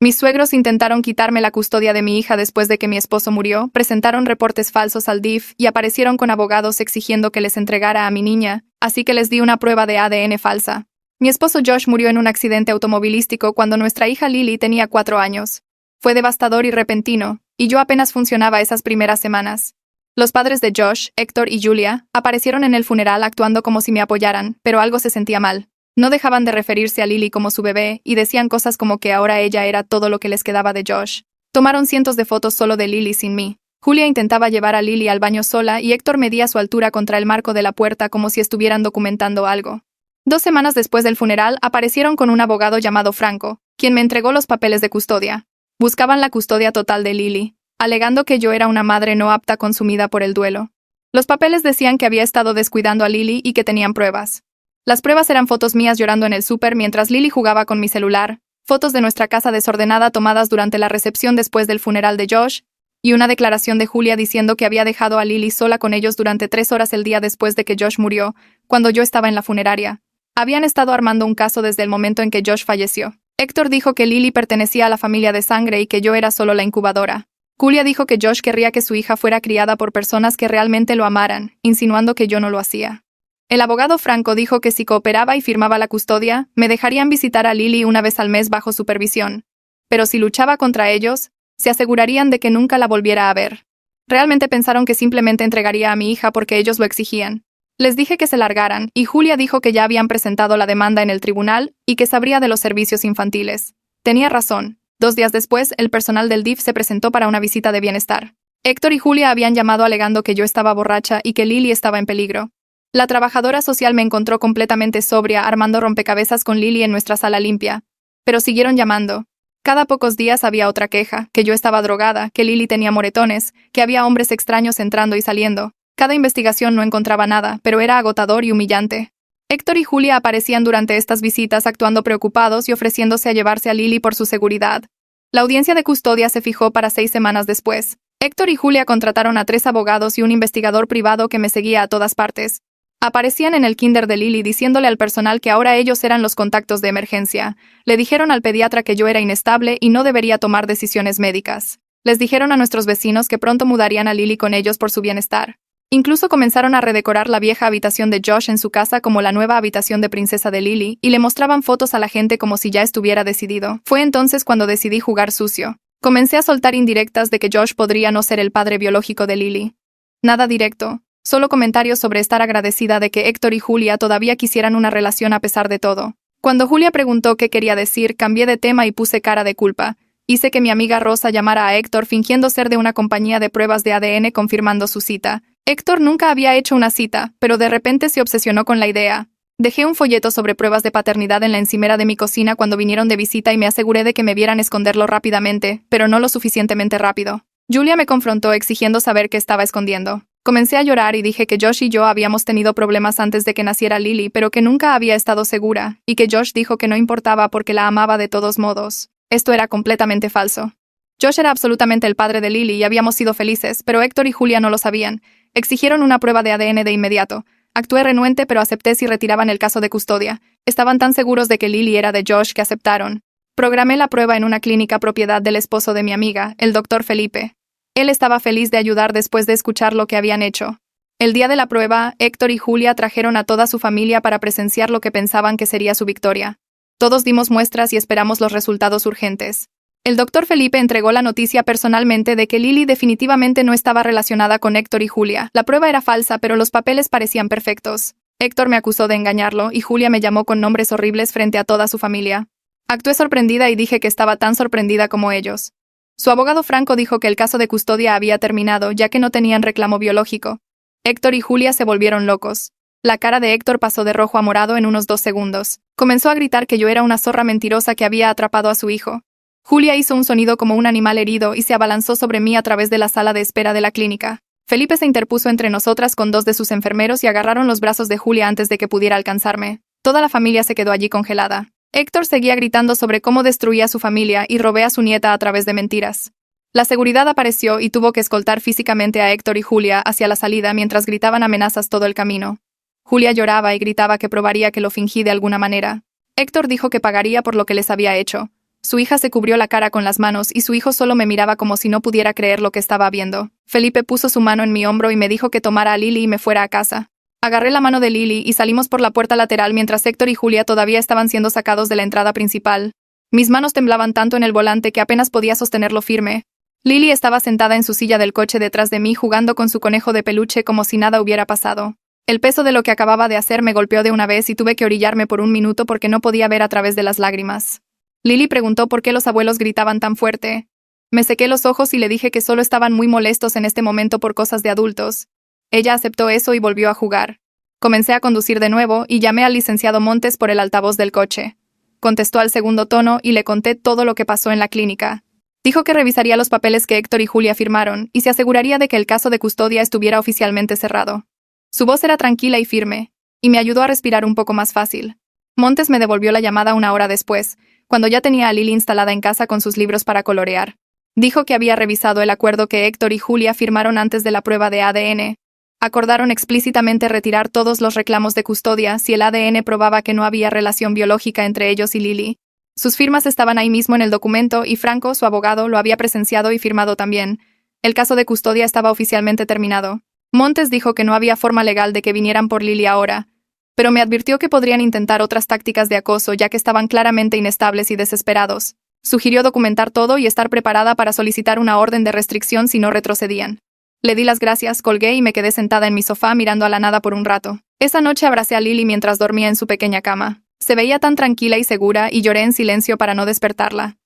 Mis suegros intentaron quitarme la custodia de mi hija después de que mi esposo murió, presentaron reportes falsos al DIF y aparecieron con abogados exigiendo que les entregara a mi niña, así que les di una prueba de ADN falsa. Mi esposo Josh murió en un accidente automovilístico cuando nuestra hija Lily tenía 4 años. Fue devastador y repentino, y yo apenas funcionaba esas primeras semanas. Los padres de Josh, Héctor y Julia, aparecieron en el funeral actuando como si me apoyaran, pero algo se sentía mal. No dejaban de referirse a Lily como su bebé y decían cosas como que ahora ella era todo lo que les quedaba de Josh. Tomaron cientos de fotos solo de Lily sin mí. Julia intentaba llevar a Lily al baño sola y Héctor medía su altura contra el marco de la puerta como si estuvieran documentando algo. 2 semanas después del funeral aparecieron con un abogado llamado Franco, quien me entregó los papeles de custodia. Buscaban la custodia total de Lily, alegando que yo era una madre no apta consumida por el duelo. Los papeles decían que había estado descuidando a Lily y que tenían pruebas. Las pruebas eran fotos mías llorando en el súper mientras Lily jugaba con mi celular, fotos de nuestra casa desordenada tomadas durante la recepción después del funeral de Josh, y una declaración de Julia diciendo que había dejado a Lily sola con ellos durante 3 horas el día después de que Josh murió, cuando yo estaba en la funeraria. Habían estado armando un caso desde el momento en que Josh falleció. Héctor dijo que Lily pertenecía a la familia de sangre y que yo era solo la incubadora. Julia dijo que Josh querría que su hija fuera criada por personas que realmente lo amaran, insinuando que yo no lo hacía. El abogado Franco dijo que si cooperaba y firmaba la custodia, me dejarían visitar a Lily una vez al mes bajo supervisión. Pero si luchaba contra ellos, se asegurarían de que nunca la volviera a ver. Realmente pensaron que simplemente entregaría a mi hija porque ellos lo exigían. Les dije que se largaran, y Julia dijo que ya habían presentado la demanda en el tribunal y que sabría de los servicios infantiles. Tenía razón. 2 días después, el personal del DIF se presentó para una visita de bienestar. Héctor y Julia habían llamado alegando que yo estaba borracha y que Lily estaba en peligro. La trabajadora social me encontró completamente sobria armando rompecabezas con Lily en nuestra sala limpia. Pero siguieron llamando. Cada pocos días había otra queja, que yo estaba drogada, que Lily tenía moretones, que había hombres extraños entrando y saliendo. Cada investigación no encontraba nada, pero era agotador y humillante. Héctor y Julia aparecían durante estas visitas actuando preocupados y ofreciéndose a llevarse a Lily por su seguridad. La audiencia de custodia se fijó para 6 semanas después. Héctor y Julia contrataron a 3 abogados y un investigador privado que me seguía a todas partes. Aparecían en el kinder de Lily diciéndole al personal que ahora ellos eran los contactos de emergencia. Le dijeron al pediatra que yo era inestable y no debería tomar decisiones médicas. Les dijeron a nuestros vecinos que pronto mudarían a Lily con ellos por su bienestar. Incluso comenzaron a redecorar la vieja habitación de Josh en su casa como la nueva habitación de princesa de Lily y le mostraban fotos a la gente como si ya estuviera decidido. Fue entonces cuando decidí jugar sucio. Comencé a soltar indirectas de que Josh podría no ser el padre biológico de Lily. Nada directo. Solo comentarios sobre estar agradecida de que Héctor y Julia todavía quisieran una relación a pesar de todo. Cuando Julia preguntó qué quería decir, cambié de tema y puse cara de culpa. Hice que mi amiga Rosa llamara a Héctor fingiendo ser de una compañía de pruebas de ADN confirmando su cita. Héctor nunca había hecho una cita, pero de repente se obsesionó con la idea. Dejé un folleto sobre pruebas de paternidad en la encimera de mi cocina cuando vinieron de visita y me aseguré de que me vieran esconderlo rápidamente, pero no lo suficientemente rápido. Julia me confrontó exigiendo saber qué estaba escondiendo. Comencé a llorar y dije que Josh y yo habíamos tenido problemas antes de que naciera Lily, pero que nunca había estado segura, y que Josh dijo que no importaba porque la amaba de todos modos. Esto era completamente falso. Josh era absolutamente el padre de Lily y habíamos sido felices, pero Héctor y Julia no lo sabían. Exigieron una prueba de ADN de inmediato. Actué renuente, pero acepté si retiraban el caso de custodia. Estaban tan seguros de que Lily era de Josh que aceptaron. Programé la prueba en una clínica propiedad del esposo de mi amiga, el Dr. Felipe. Él estaba feliz de ayudar después de escuchar lo que habían hecho. El día de la prueba, Héctor y Julia trajeron a toda su familia para presenciar lo que pensaban que sería su victoria. Todos dimos muestras y esperamos los resultados urgentes. El Dr. Felipe entregó la noticia personalmente de que Lily definitivamente no estaba relacionada con Héctor y Julia. La prueba era falsa, pero los papeles parecían perfectos. Héctor me acusó de engañarlo y Julia me llamó con nombres horribles frente a toda su familia. Actué sorprendida y dije que estaba tan sorprendida como ellos. Su abogado Franco dijo que el caso de custodia había terminado ya que no tenían reclamo biológico. Héctor y Julia se volvieron locos. La cara de Héctor pasó de rojo a morado en unos 2 segundos. Comenzó a gritar que yo era una zorra mentirosa que había atrapado a su hijo. Julia hizo un sonido como un animal herido y se abalanzó sobre mí a través de la sala de espera de la clínica. Felipe se interpuso entre nosotras con 2 de sus enfermeros y agarraron los brazos de Julia antes de que pudiera alcanzarme. Toda la familia se quedó allí congelada. Héctor seguía gritando sobre cómo destruía a su familia y robé a su nieta a través de mentiras. La seguridad apareció y tuvo que escoltar físicamente a Héctor y Julia hacia la salida mientras gritaban amenazas todo el camino. Julia lloraba y gritaba que probaría que lo fingí de alguna manera. Héctor dijo que pagaría por lo que les había hecho. Su hija se cubrió la cara con las manos y su hijo solo me miraba como si no pudiera creer lo que estaba viendo. Felipe puso su mano en mi hombro y me dijo que tomara a Lily y me fuera a casa. Agarré la mano de Lily y salimos por la puerta lateral mientras Héctor y Julia todavía estaban siendo sacados de la entrada principal. Mis manos temblaban tanto en el volante que apenas podía sostenerlo firme. Lily estaba sentada en su silla del coche detrás de mí jugando con su conejo de peluche como si nada hubiera pasado. El peso de lo que acababa de hacer me golpeó de una vez y tuve que orillarme por un minuto porque no podía ver a través de las lágrimas. Lily preguntó por qué los abuelos gritaban tan fuerte. Me sequé los ojos y le dije que solo estaban muy molestos en este momento por cosas de adultos. Ella aceptó eso y volvió a jugar. Comencé a conducir de nuevo y llamé al licenciado Montes por el altavoz del coche. Contestó al segundo tono y le conté todo lo que pasó en la clínica. Dijo que revisaría los papeles que Héctor y Julia firmaron y se aseguraría de que el caso de custodia estuviera oficialmente cerrado. Su voz era tranquila y firme, y me ayudó a respirar un poco más fácil. Montes me devolvió la llamada una hora después, cuando ya tenía a Lily instalada en casa con sus libros para colorear. Dijo que había revisado el acuerdo que Héctor y Julia firmaron antes de la prueba de ADN. Acordaron explícitamente retirar todos los reclamos de custodia si el ADN probaba que no había relación biológica entre ellos y Lily. Sus firmas estaban ahí mismo en el documento y Franco, su abogado, lo había presenciado y firmado también. El caso de custodia estaba oficialmente terminado. Montes dijo que no había forma legal de que vinieran por Lily ahora, pero me advirtió que podrían intentar otras tácticas de acoso ya que estaban claramente inestables y desesperados. Sugirió documentar todo y estar preparada para solicitar una orden de restricción si no retrocedían. Le di las gracias, colgué y me quedé sentada en mi sofá mirando a la nada por un rato. Esa noche abracé a Lily mientras dormía en su pequeña cama. Se veía tan tranquila y segura y lloré en silencio para no despertarla.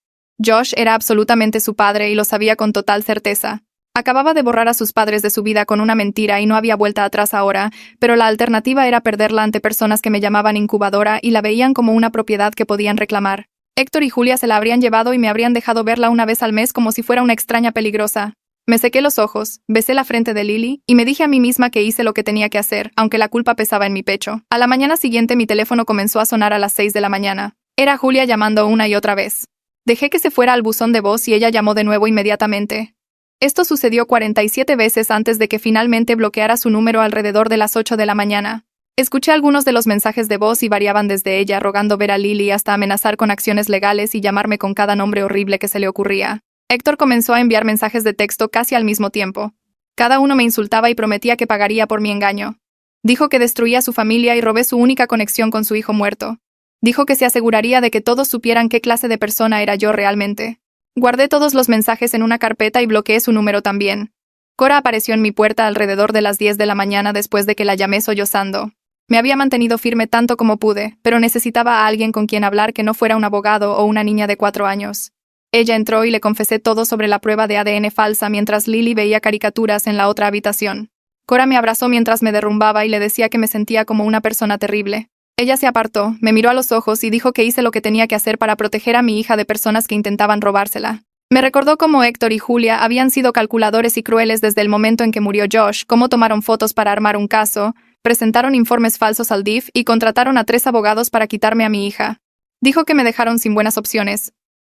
Josh era absolutamente su padre y lo sabía con total certeza. Acababa de borrar a sus padres de su vida con una mentira y no había vuelta atrás ahora, pero la alternativa era perderla ante personas que me llamaban incubadora y la veían como una propiedad que podían reclamar. Héctor y Julia se la habrían llevado y me habrían dejado verla una vez al mes como si fuera una extraña peligrosa. Me sequé los ojos, besé la frente de Lily y me dije a mí misma que hice lo que tenía que hacer, aunque la culpa pesaba en mi pecho. A la mañana siguiente mi teléfono comenzó a sonar a las 6 de la mañana. Era Julia llamando una y otra vez. Dejé que se fuera al buzón de voz y ella llamó de nuevo inmediatamente. Esto sucedió 47 veces antes de que finalmente bloqueara su número alrededor de las 8 de la mañana. Escuché algunos de los mensajes de voz y variaban desde ella rogando ver a Lily hasta amenazar con acciones legales y llamarme con cada nombre horrible que se le ocurría. Héctor comenzó a enviar mensajes de texto casi al mismo tiempo. Cada uno me insultaba y prometía que pagaría por mi engaño. Dijo que destruía a su familia y robé su única conexión con su hijo muerto. Dijo que se aseguraría de que todos supieran qué clase de persona era yo realmente. Guardé todos los mensajes en una carpeta y bloqueé su número también. Cora apareció en mi puerta alrededor de las 10 de la mañana después de que la llamé sollozando. Me había mantenido firme tanto como pude, pero necesitaba a alguien con quien hablar que no fuera un abogado o una niña de 4 años. Ella entró y le confesé todo sobre la prueba de ADN falsa mientras Lily veía caricaturas en la otra habitación. Cora me abrazó mientras me derrumbaba y le decía que me sentía como una persona terrible. Ella se apartó, me miró a los ojos y dijo que hice lo que tenía que hacer para proteger a mi hija de personas que intentaban robársela. Me recordó cómo Héctor y Julia habían sido calculadores y crueles desde el momento en que murió Josh, cómo tomaron fotos para armar un caso, presentaron informes falsos al DIF y contrataron a 3 abogados para quitarme a mi hija. Dijo que me dejaron sin buenas opciones.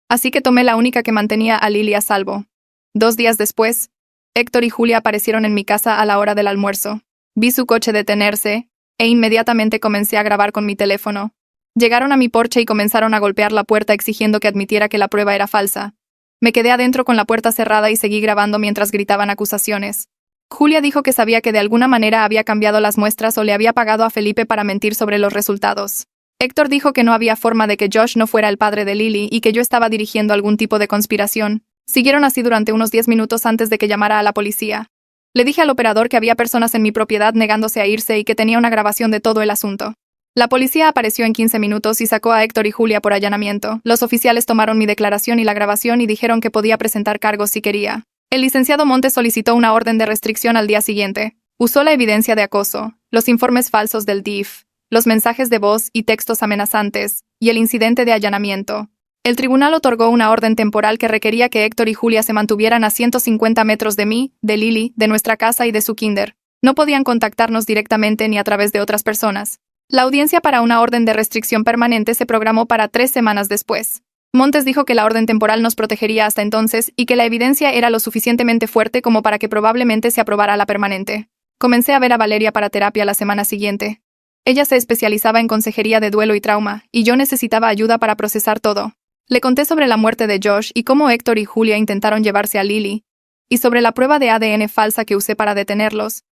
Así que tomé la única que mantenía a Lily a salvo. 2 días después, Héctor y Julia aparecieron en mi casa a la hora del almuerzo. Vi su coche detenerse, e inmediatamente comencé a grabar con mi teléfono. Llegaron a mi porche y comenzaron a golpear la puerta exigiendo que admitiera que la prueba era falsa. Me quedé adentro con la puerta cerrada y seguí grabando mientras gritaban acusaciones. Julia dijo que sabía que de alguna manera había cambiado las muestras o le había pagado a Felipe para mentir sobre los resultados. Héctor dijo que no había forma de que Josh no fuera el padre de Lily y que yo estaba dirigiendo algún tipo de conspiración. Siguieron así durante unos 10 minutos antes de que llamara a la policía. Le dije al operador que había personas en mi propiedad negándose a irse y que tenía una grabación de todo el asunto. La policía apareció en 15 minutos y sacó a Héctor y Julia por allanamiento. Los oficiales tomaron mi declaración y la grabación y dijeron que podía presentar cargos si quería. El licenciado Montes solicitó una orden de restricción al día siguiente. Usó la evidencia de acoso, los informes falsos del DIF, los mensajes de voz y textos amenazantes, y el incidente de allanamiento. El tribunal otorgó una orden temporal que requería que Héctor y Julia se mantuvieran a 150 metros de mí, de Lily, de nuestra casa y de su kinder. No podían contactarnos directamente ni a través de otras personas. La audiencia para una orden de restricción permanente se programó para 3 semanas después. Montes dijo que la orden temporal nos protegería hasta entonces y que la evidencia era lo suficientemente fuerte como para que probablemente se aprobara la permanente. Comencé a ver a Valeria para terapia la semana siguiente. Ella se especializaba en consejería de duelo y trauma, y yo necesitaba ayuda para procesar todo. Le conté sobre la muerte de Josh y cómo Héctor y Julia intentaron llevarse a Lily, y sobre la prueba de ADN falsa que usé para detenerlos.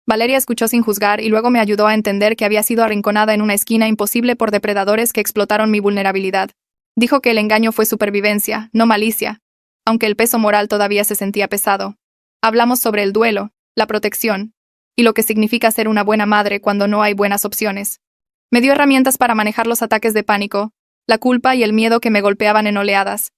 Valeria escuchó sin juzgar y luego me ayudó a entender que había sido arrinconada en una esquina imposible por depredadores que explotaron mi vulnerabilidad. Dijo que el engaño fue supervivencia, no malicia, aunque el peso moral todavía se sentía pesado. Hablamos sobre el duelo, la protección, y lo que significa ser una buena madre cuando no hay buenas opciones. Me dio herramientas para manejar los ataques de pánico, la culpa y el miedo que me golpeaban en oleadas.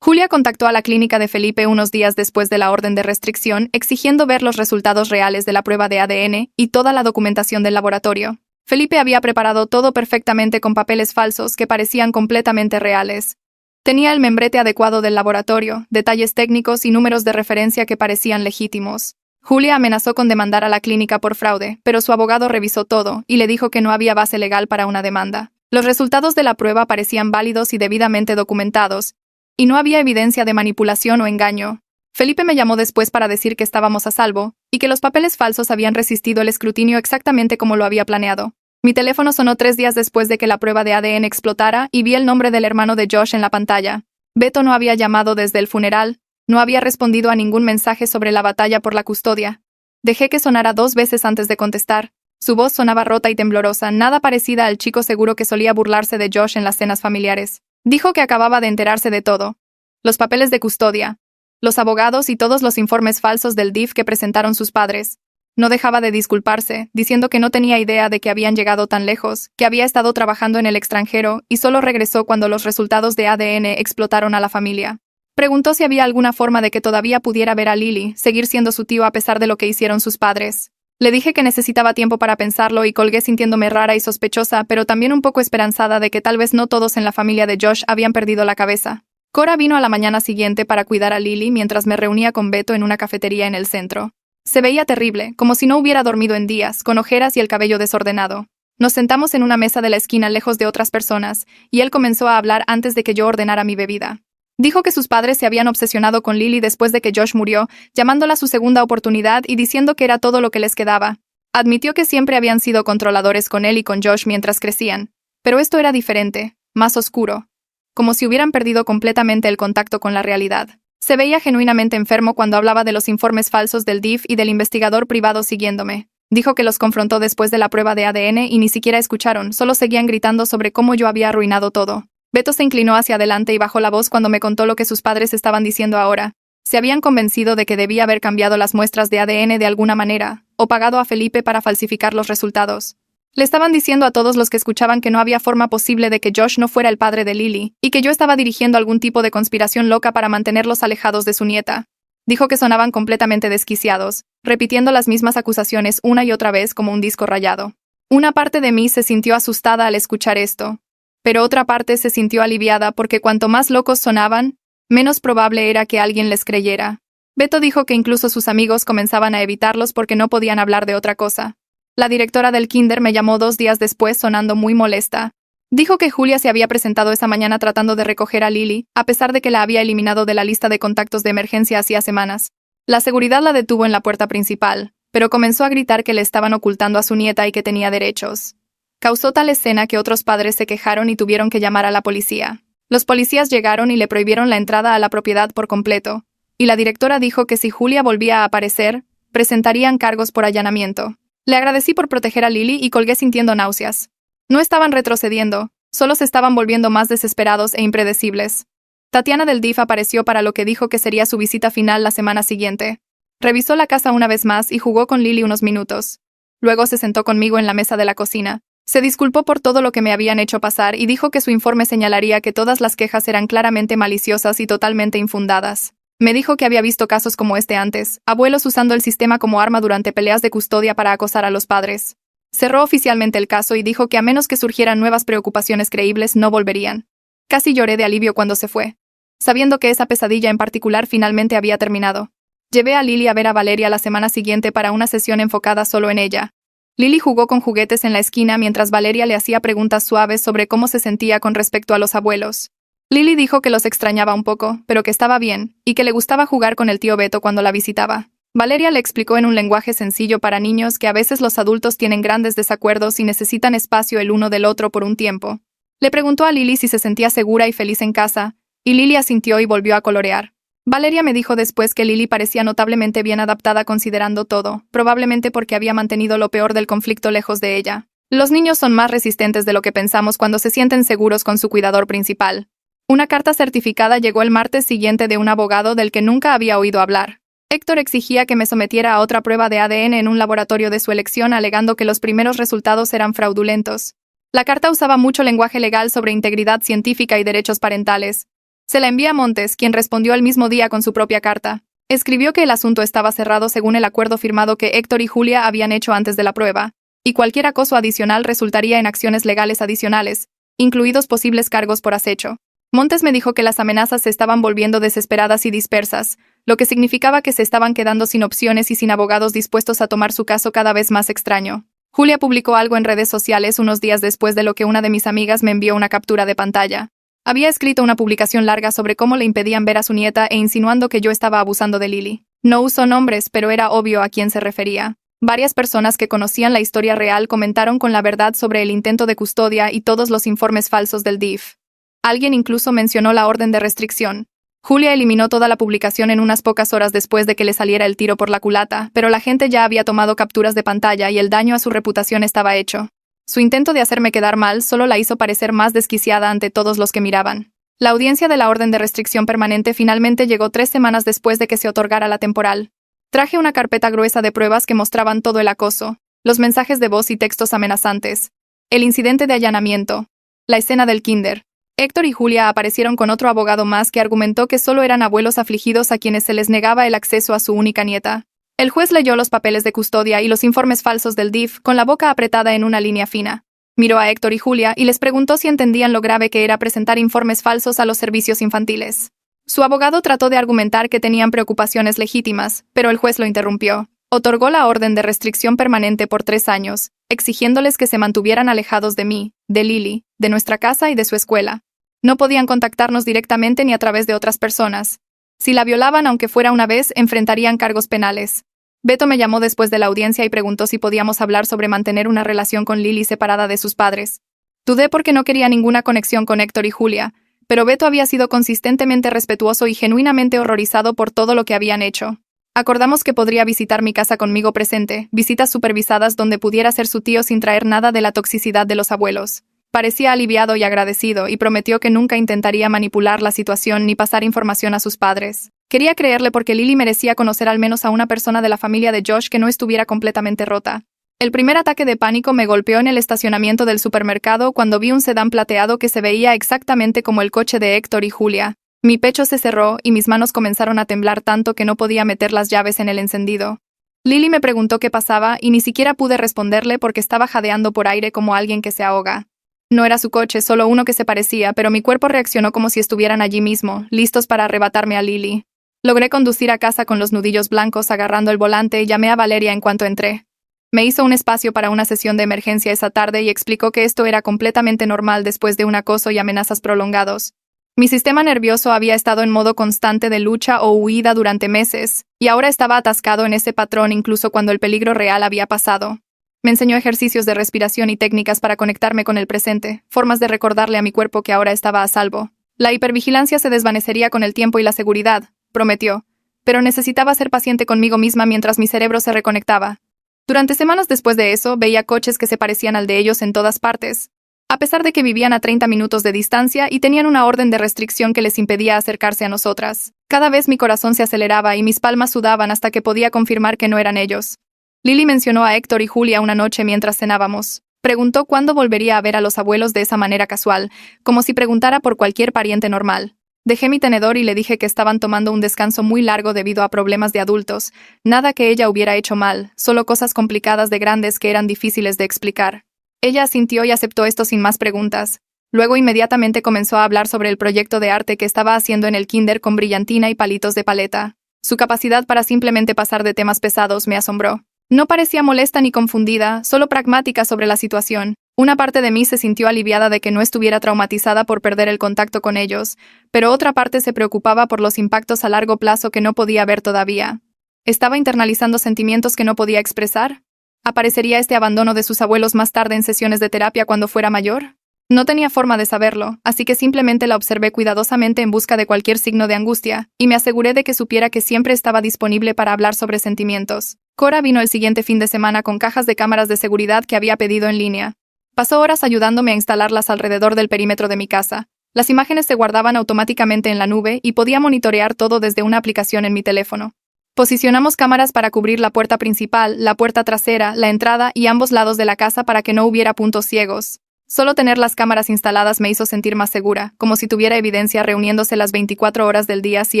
Julia contactó a la clínica de Felipe unos días después de la orden de restricción, exigiendo ver los resultados reales de la prueba de ADN y toda la documentación del laboratorio. Felipe había preparado todo perfectamente con papeles falsos que parecían completamente reales. Tenía el membrete adecuado del laboratorio, detalles técnicos y números de referencia que parecían legítimos. Julia amenazó con demandar a la clínica por fraude, pero su abogado revisó todo y le dijo que no había base legal para una demanda. Los resultados de la prueba parecían válidos y debidamente documentados, y no había evidencia de manipulación o engaño. Felipe me llamó después para decir que estábamos a salvo, y que los papeles falsos habían resistido el escrutinio exactamente como lo había planeado. Mi teléfono sonó 3 días después de que la prueba de ADN explotara y vi el nombre del hermano de Josh en la pantalla. Beto no había llamado desde el funeral, no había respondido a ningún mensaje sobre la batalla por la custodia. Dejé que sonara 2 veces antes de contestar. Su voz sonaba rota y temblorosa, nada parecida al chico seguro que solía burlarse de Josh en las cenas familiares. Dijo que acababa de enterarse de todo. Los papeles de custodia, los abogados y todos los informes falsos del DIF que presentaron sus padres. No dejaba de disculparse, diciendo que no tenía idea de que habían llegado tan lejos, que había estado trabajando en el extranjero y solo regresó cuando los resultados de ADN explotaron a la familia. Preguntó si había alguna forma de que todavía pudiera ver a Lily, seguir siendo su tío a pesar de lo que hicieron sus padres. Le dije que necesitaba tiempo para pensarlo y colgué sintiéndome rara y sospechosa, pero también un poco esperanzada de que tal vez no todos en la familia de Josh habían perdido la cabeza. Cora vino a la mañana siguiente para cuidar a Lily mientras me reunía con Beto en una cafetería en el centro. Se veía terrible, como si no hubiera dormido en días, con ojeras y el cabello desordenado. Nos sentamos en una mesa de la esquina lejos de otras personas, y él comenzó a hablar antes de que yo ordenara mi bebida. Dijo que sus padres se habían obsesionado con Lily después de que Josh murió, llamándola su segunda oportunidad y diciendo que era todo lo que les quedaba. Admitió que siempre habían sido controladores con él y con Josh mientras crecían, pero esto era diferente, más oscuro, como si hubieran perdido completamente el contacto con la realidad. Se veía genuinamente enfermo cuando hablaba de los informes falsos del DIF y del investigador privado siguiéndome. Dijo que los confrontó después de la prueba de ADN y ni siquiera escucharon, solo seguían gritando sobre cómo yo había arruinado todo. Beto se inclinó hacia adelante y bajó la voz cuando me contó lo que sus padres estaban diciendo ahora. Se habían convencido de que debía haber cambiado las muestras de ADN de alguna manera, o pagado a Felipe para falsificar los resultados. Le estaban diciendo a todos los que escuchaban que no había forma posible de que Josh no fuera el padre de Lily, y que yo estaba dirigiendo algún tipo de conspiración loca para mantenerlos alejados de su nieta. Dijo que sonaban completamente desquiciados, repitiendo las mismas acusaciones una y otra vez como un disco rayado. Una parte de mí se sintió asustada al escuchar esto, pero otra parte se sintió aliviada porque cuanto más locos sonaban, menos probable era que alguien les creyera. Beto dijo que incluso sus amigos comenzaban a evitarlos porque no podían hablar de otra cosa. La directora del kinder me llamó 2 días después sonando muy molesta. Dijo que Julia se había presentado esa mañana tratando de recoger a Lily, a pesar de que la había eliminado de la lista de contactos de emergencia hacía semanas. La seguridad la detuvo en la puerta principal, pero comenzó a gritar que le estaban ocultando a su nieta y que tenía derechos. Causó tal escena que otros padres se quejaron y tuvieron que llamar a la policía. Los policías llegaron y le prohibieron la entrada a la propiedad por completo, y la directora dijo que si Julia volvía a aparecer, presentarían cargos por allanamiento. Le agradecí por proteger a Lily y colgué sintiendo náuseas. No estaban retrocediendo, solo se estaban volviendo más desesperados e impredecibles. Tatiana del DIF apareció para lo que dijo que sería su visita final la semana siguiente. Revisó la casa una vez más y jugó con Lily unos minutos. Luego se sentó conmigo en la mesa de la cocina. Se disculpó por todo lo que me habían hecho pasar y dijo que su informe señalaría que todas las quejas eran claramente maliciosas y totalmente infundadas. Me dijo que había visto casos como este antes, abuelos usando el sistema como arma durante peleas de custodia para acosar a los padres. Cerró oficialmente el caso y dijo que a menos que surgieran nuevas preocupaciones creíbles no volverían. Casi lloré de alivio cuando se fue, sabiendo que esa pesadilla en particular finalmente había terminado. Llevé a Lily a ver a Valeria la semana siguiente para una sesión enfocada solo en ella. Lily jugó con juguetes en la esquina mientras Valeria le hacía preguntas suaves sobre cómo se sentía con respecto a los abuelos. Lily dijo que los extrañaba un poco, pero que estaba bien, y que le gustaba jugar con el tío Beto cuando la visitaba. Valeria le explicó en un lenguaje sencillo para niños que a veces los adultos tienen grandes desacuerdos y necesitan espacio el uno del otro por un tiempo. Le preguntó a Lily si se sentía segura y feliz en casa, Y Lily asintió y volvió a colorear. Valeria me dijo después que Lily parecía notablemente bien adaptada considerando todo, probablemente porque había mantenido lo peor del conflicto lejos de ella. Los niños son más resistentes de lo que pensamos cuando se sienten seguros con su cuidador principal. Una carta certificada llegó el martes siguiente de un abogado del que nunca había oído hablar. Héctor exigía que me sometiera a otra prueba de ADN en un laboratorio de su elección alegando que los primeros resultados eran fraudulentos. La carta usaba mucho lenguaje legal sobre integridad científica y derechos parentales. Se la envié a Montes, quien respondió el mismo día con su propia carta. Escribió que el asunto estaba cerrado según el acuerdo firmado que Héctor y Julia habían hecho antes de la prueba, y cualquier acoso adicional resultaría en acciones legales adicionales, incluidos posibles cargos por acecho. Montes me dijo que las amenazas se estaban volviendo desesperadas y dispersas, lo que significaba que se estaban quedando sin opciones y sin abogados dispuestos a tomar su caso cada vez más extraño. Julia publicó algo en redes sociales unos días después de lo que una de mis amigas me envió una captura de pantalla. Había escrito una publicación larga sobre cómo le impedían ver a su nieta e insinuando que yo estaba abusando de Lily. No usó nombres, pero era obvio a quién se refería. Varias personas que conocían la historia real comentaron con la verdad sobre el intento de custodia y todos los informes falsos del DIF. Alguien incluso mencionó la orden de restricción. Julia eliminó toda la publicación en unas pocas horas después de que le saliera el tiro por la culata, pero la gente ya había tomado capturas de pantalla y el daño a su reputación estaba hecho. Su intento de hacerme quedar mal solo la hizo parecer más desquiciada ante todos los que miraban. La audiencia de la orden de restricción permanente finalmente llegó 3 semanas después de que se otorgara la temporal. Traje una carpeta gruesa de pruebas que mostraban todo el acoso, los mensajes de voz y textos amenazantes, el incidente de allanamiento, la escena del kinder. Héctor y Julia aparecieron con otro abogado más que argumentó que solo eran abuelos afligidos a quienes se les negaba el acceso a su única nieta. El juez leyó los papeles de custodia y los informes falsos del DIF con la boca apretada en una línea fina. Miró a Héctor y Julia y les preguntó si entendían lo grave que era presentar informes falsos a los servicios infantiles. Su abogado trató de argumentar que tenían preocupaciones legítimas, pero el juez lo interrumpió. Otorgó la orden de restricción permanente por 3 años, exigiéndoles que se mantuvieran alejados de mí, de Lily, de nuestra casa y de su escuela. No podían contactarnos directamente ni a través de otras personas. Si la violaban, aunque fuera una vez, enfrentarían cargos penales. Beto me llamó después de la audiencia y preguntó si podíamos hablar sobre mantener una relación con Lily separada de sus padres. Dudé porque no quería ninguna conexión con Héctor y Julia, pero Beto había sido consistentemente respetuoso y genuinamente horrorizado por todo lo que habían hecho. Acordamos que podría visitar mi casa conmigo presente, visitas supervisadas donde pudiera ser su tío sin traer nada de la toxicidad de los abuelos. Parecía aliviado y agradecido y prometió que nunca intentaría manipular la situación ni pasar información a sus padres. Quería creerle porque Lily merecía conocer al menos a una persona de la familia de Josh que no estuviera completamente rota. El primer ataque de pánico me golpeó en el estacionamiento del supermercado cuando vi un sedán plateado que se veía exactamente como el coche de Héctor y Julia. Mi pecho se cerró y mis manos comenzaron a temblar tanto que no podía meter las llaves en el encendido. Lily me preguntó qué pasaba y ni siquiera pude responderle porque estaba jadeando por aire como alguien que se ahoga. No era su coche, solo uno que se parecía, pero mi cuerpo reaccionó como si estuvieran allí mismo, listos para arrebatarme a Lily. Logré conducir a casa con los nudillos blancos agarrando el volante y llamé a Valeria en cuanto entré. Me hizo un espacio para una sesión de emergencia esa tarde y explicó que esto era completamente normal después de un acoso y amenazas prolongados. Mi sistema nervioso había estado en modo constante de lucha o huida durante meses, y ahora estaba atascado en ese patrón incluso cuando el peligro real había pasado. Me enseñó ejercicios de respiración y técnicas para conectarme con el presente, formas de recordarle a mi cuerpo que ahora estaba a salvo. La hipervigilancia se desvanecería con el tiempo y la seguridad, prometió, pero necesitaba ser paciente conmigo misma mientras mi cerebro se reconectaba. Durante semanas después de eso, veía coches que se parecían al de ellos en todas partes, a pesar de que vivían a 30 minutos de distancia y tenían una orden de restricción que les impedía acercarse a nosotras. Cada vez mi corazón se aceleraba y mis palmas sudaban hasta que podía confirmar que no eran ellos. Lily mencionó a Héctor y Julia una noche mientras cenábamos. Preguntó cuándo volvería a ver a los abuelos de esa manera casual, como si preguntara por cualquier pariente normal. Dejé mi tenedor y le dije que estaban tomando un descanso muy largo debido a problemas de adultos, nada que ella hubiera hecho mal, solo cosas complicadas de grandes que eran difíciles de explicar. Ella asintió y aceptó esto sin más preguntas. Luego inmediatamente comenzó a hablar sobre el proyecto de arte que estaba haciendo en el kinder con brillantina y palitos de paleta. Su capacidad para simplemente pasar de temas pesados me asombró. No parecía molesta ni confundida, solo pragmática sobre la situación. Una parte de mí se sintió aliviada de que no estuviera traumatizada por perder el contacto con ellos, pero otra parte se preocupaba por los impactos a largo plazo que no podía ver todavía. ¿Estaba internalizando sentimientos que no podía expresar? ¿Aparecería este abandono de sus abuelos más tarde en sesiones de terapia cuando fuera mayor? No tenía forma de saberlo, así que simplemente la observé cuidadosamente en busca de cualquier signo de angustia, y me aseguré de que supiera que siempre estaba disponible para hablar sobre sentimientos. Cora vino el siguiente fin de semana con cajas de cámaras de seguridad que había pedido en línea. Pasó horas ayudándome a instalarlas alrededor del perímetro de mi casa. Las imágenes se guardaban automáticamente en la nube y podía monitorear todo desde una aplicación en mi teléfono. Posicionamos cámaras para cubrir la puerta principal, la puerta trasera, la entrada y ambos lados de la casa para que no hubiera puntos ciegos. Solo tener las cámaras instaladas me hizo sentir más segura, como si tuviera evidencia reuniéndose las 24 horas del día si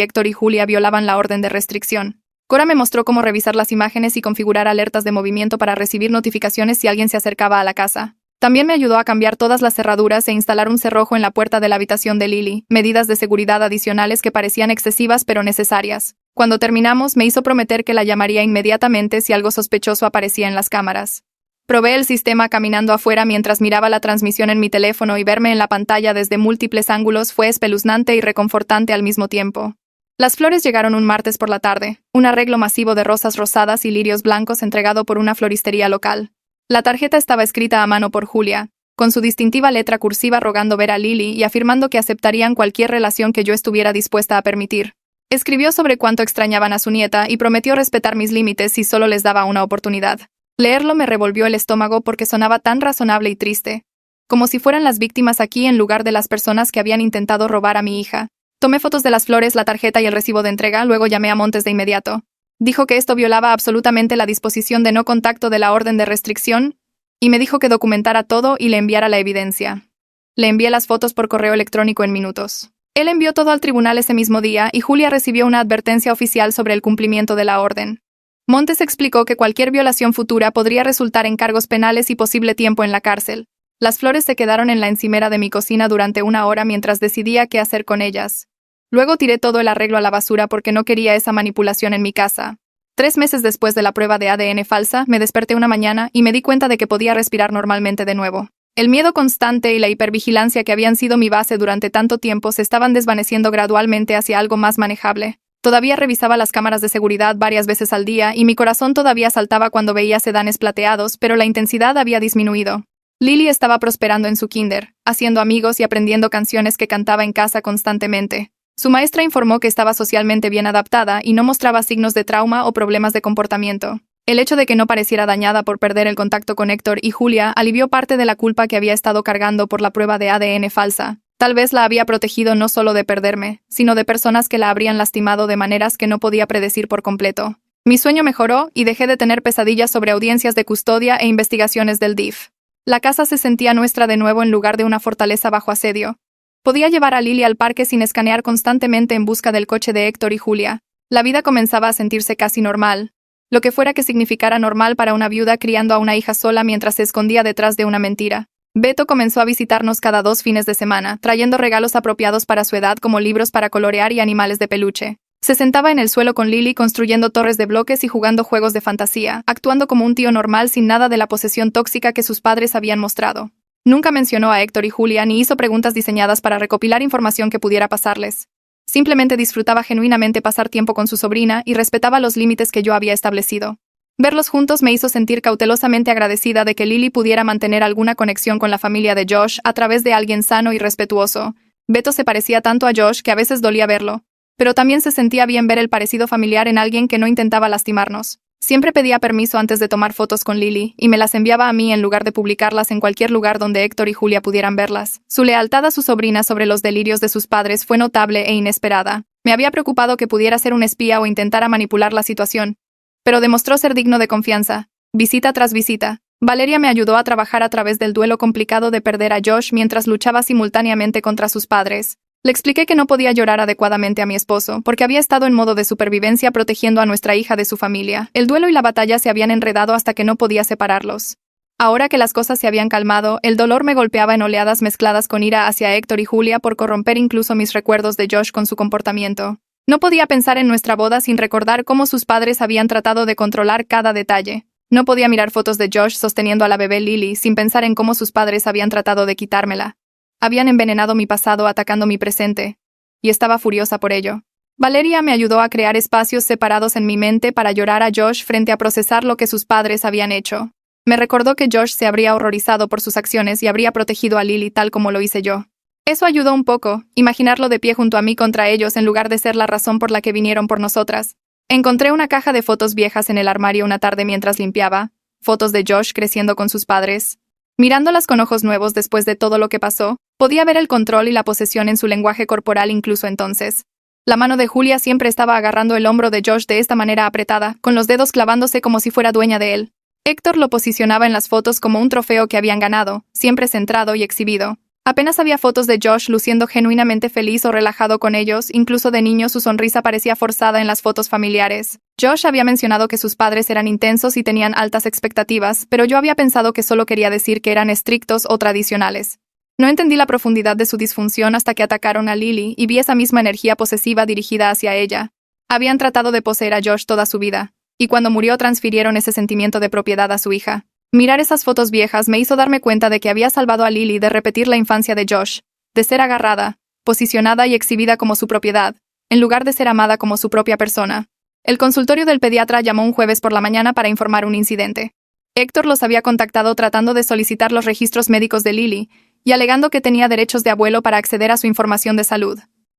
Héctor y Julia violaban la orden de restricción. Cora me mostró cómo revisar las imágenes y configurar alertas de movimiento para recibir notificaciones si alguien se acercaba a la casa. También me ayudó a cambiar todas las cerraduras e instalar un cerrojo en la puerta de la habitación de Lily, medidas de seguridad adicionales que parecían excesivas pero necesarias. Cuando terminamos, me hizo prometer que la llamaría inmediatamente si algo sospechoso aparecía en las cámaras. Probé el sistema caminando afuera mientras miraba la transmisión en mi teléfono y verme en la pantalla desde múltiples ángulos fue espeluznante y reconfortante al mismo tiempo. Las flores llegaron un martes por la tarde, un arreglo masivo de rosas rosadas y lirios blancos entregado por una floristería local. La tarjeta estaba escrita a mano por Julia, con su distintiva letra cursiva rogando ver a Lily y afirmando que aceptarían cualquier relación que yo estuviera dispuesta a permitir. Escribió sobre cuánto extrañaban a su nieta y prometió respetar mis límites si solo les daba una oportunidad. Leerlo me revolvió el estómago porque sonaba tan razonable y triste, como si fueran las víctimas aquí en lugar de las personas que habían intentado robar a mi hija. Tomé fotos de las flores, la tarjeta y el recibo de entrega, luego llamé a Montes de inmediato. Dijo que esto violaba absolutamente la disposición de no contacto de la orden de restricción, y me dijo que documentara todo y le enviara la evidencia. Le envié las fotos por correo electrónico en minutos. Él envió todo al tribunal ese mismo día y Julia recibió una advertencia oficial sobre el cumplimiento de la orden. Montes explicó que cualquier violación futura podría resultar en cargos penales y posible tiempo en la cárcel. Las flores se quedaron en la encimera de mi cocina durante una hora mientras decidía qué hacer con ellas. Luego tiré todo el arreglo a la basura porque no quería esa manipulación en mi casa. 3 meses después de la prueba de ADN falsa, me desperté una mañana y me di cuenta de que podía respirar normalmente de nuevo. El miedo constante y la hipervigilancia que habían sido mi base durante tanto tiempo se estaban desvaneciendo gradualmente hacia algo más manejable. Todavía revisaba las cámaras de seguridad varias veces al día y mi corazón todavía saltaba cuando veía sedanes plateados, pero la intensidad había disminuido. Lily estaba prosperando en su kinder, haciendo amigos y aprendiendo canciones que cantaba en casa constantemente. Su maestra informó que estaba socialmente bien adaptada y no mostraba signos de trauma o problemas de comportamiento. El hecho de que no pareciera dañada por perder el contacto con Héctor y Julia alivió parte de la culpa que había estado cargando por la prueba de ADN falsa. Tal vez la había protegido no solo de perderme, sino de personas que la habrían lastimado de maneras que no podía predecir por completo. Mi sueño mejoró y dejé de tener pesadillas sobre audiencias de custodia e investigaciones del DIF. La casa se sentía nuestra de nuevo en lugar de una fortaleza bajo asedio. Podía llevar a Lily al parque sin escanear constantemente en busca del coche de Héctor y Julia. La vida comenzaba a sentirse casi normal. Lo que fuera que significara normal para una viuda criando a una hija sola mientras se escondía detrás de una mentira. Beto comenzó a visitarnos cada 2 fines de semana, trayendo regalos apropiados para su edad como libros para colorear y animales de peluche. Se sentaba en el suelo con Lily construyendo torres de bloques y jugando juegos de fantasía, actuando como un tío normal sin nada de la posesión tóxica que sus padres habían mostrado. Nunca mencionó a Héctor y Julia ni hizo preguntas diseñadas para recopilar información que pudiera pasarles. Simplemente disfrutaba genuinamente pasar tiempo con su sobrina y respetaba los límites que yo había establecido. Verlos juntos me hizo sentir cautelosamente agradecida de que Lily pudiera mantener alguna conexión con la familia de Josh a través de alguien sano y respetuoso. Beto se parecía tanto a Josh que a veces dolía verlo, pero también se sentía bien ver el parecido familiar en alguien que no intentaba lastimarnos. Siempre pedía permiso antes de tomar fotos con Lily, y me las enviaba a mí en lugar de publicarlas en cualquier lugar donde Héctor y Julia pudieran verlas. Su lealtad a su sobrina sobre los delirios de sus padres fue notable e inesperada. Me había preocupado que pudiera ser un espía o intentara manipular la situación, pero demostró ser digno de confianza. Visita tras visita, Valeria me ayudó a trabajar a través del duelo complicado de perder a Josh mientras luchaba simultáneamente contra sus padres. Le expliqué que no podía llorar adecuadamente a mi esposo, porque había estado en modo de supervivencia protegiendo a nuestra hija de su familia. El duelo y la batalla se habían enredado hasta que no podía separarlos. Ahora que las cosas se habían calmado, el dolor me golpeaba en oleadas mezcladas con ira hacia Héctor y Julia por corromper incluso mis recuerdos de Josh con su comportamiento. No podía pensar en nuestra boda sin recordar cómo sus padres habían tratado de controlar cada detalle. No podía mirar fotos de Josh sosteniendo a la bebé Lily sin pensar en cómo sus padres habían tratado de quitármela. Habían envenenado mi pasado atacando mi presente, y estaba furiosa por ello. Valeria me ayudó a crear espacios separados en mi mente para llorar a Josh frente a procesar lo que sus padres habían hecho. Me recordó que Josh se habría horrorizado por sus acciones y habría protegido a Lily tal como lo hice yo. Eso ayudó un poco, imaginarlo de pie junto a mí contra ellos en lugar de ser la razón por la que vinieron por nosotras. Encontré una caja de fotos viejas en el armario una tarde mientras limpiaba, fotos de Josh creciendo con sus padres. Mirándolas con ojos nuevos después de todo lo que pasó, podía ver el control y la posesión en su lenguaje corporal incluso entonces. La mano de Julia siempre estaba agarrando el hombro de Josh de esta manera apretada, con los dedos clavándose como si fuera dueña de él. Héctor lo posicionaba en las fotos como un trofeo que habían ganado, siempre centrado y exhibido. Apenas había fotos de Josh luciendo genuinamente feliz o relajado con ellos, incluso de niño su sonrisa parecía forzada en las fotos familiares. Josh había mencionado que sus padres eran intensos y tenían altas expectativas, pero yo había pensado que solo quería decir que eran estrictos o tradicionales. No entendí la profundidad de su disfunción hasta que atacaron a Lily y vi esa misma energía posesiva dirigida hacia ella. Habían tratado de poseer a Josh toda su vida, y cuando murió transfirieron ese sentimiento de propiedad a su hija. Mirar esas fotos viejas me hizo darme cuenta de que había salvado a Lily de repetir la infancia de Josh, de ser agarrada, posicionada y exhibida como su propiedad, en lugar de ser amada como su propia persona. El consultorio del pediatra llamó un jueves por la mañana para informar un incidente. Héctor los había contactado tratando de solicitar los registros médicos de Lily, y alegando que tenía derechos de abuelo para acceder a su información de salud.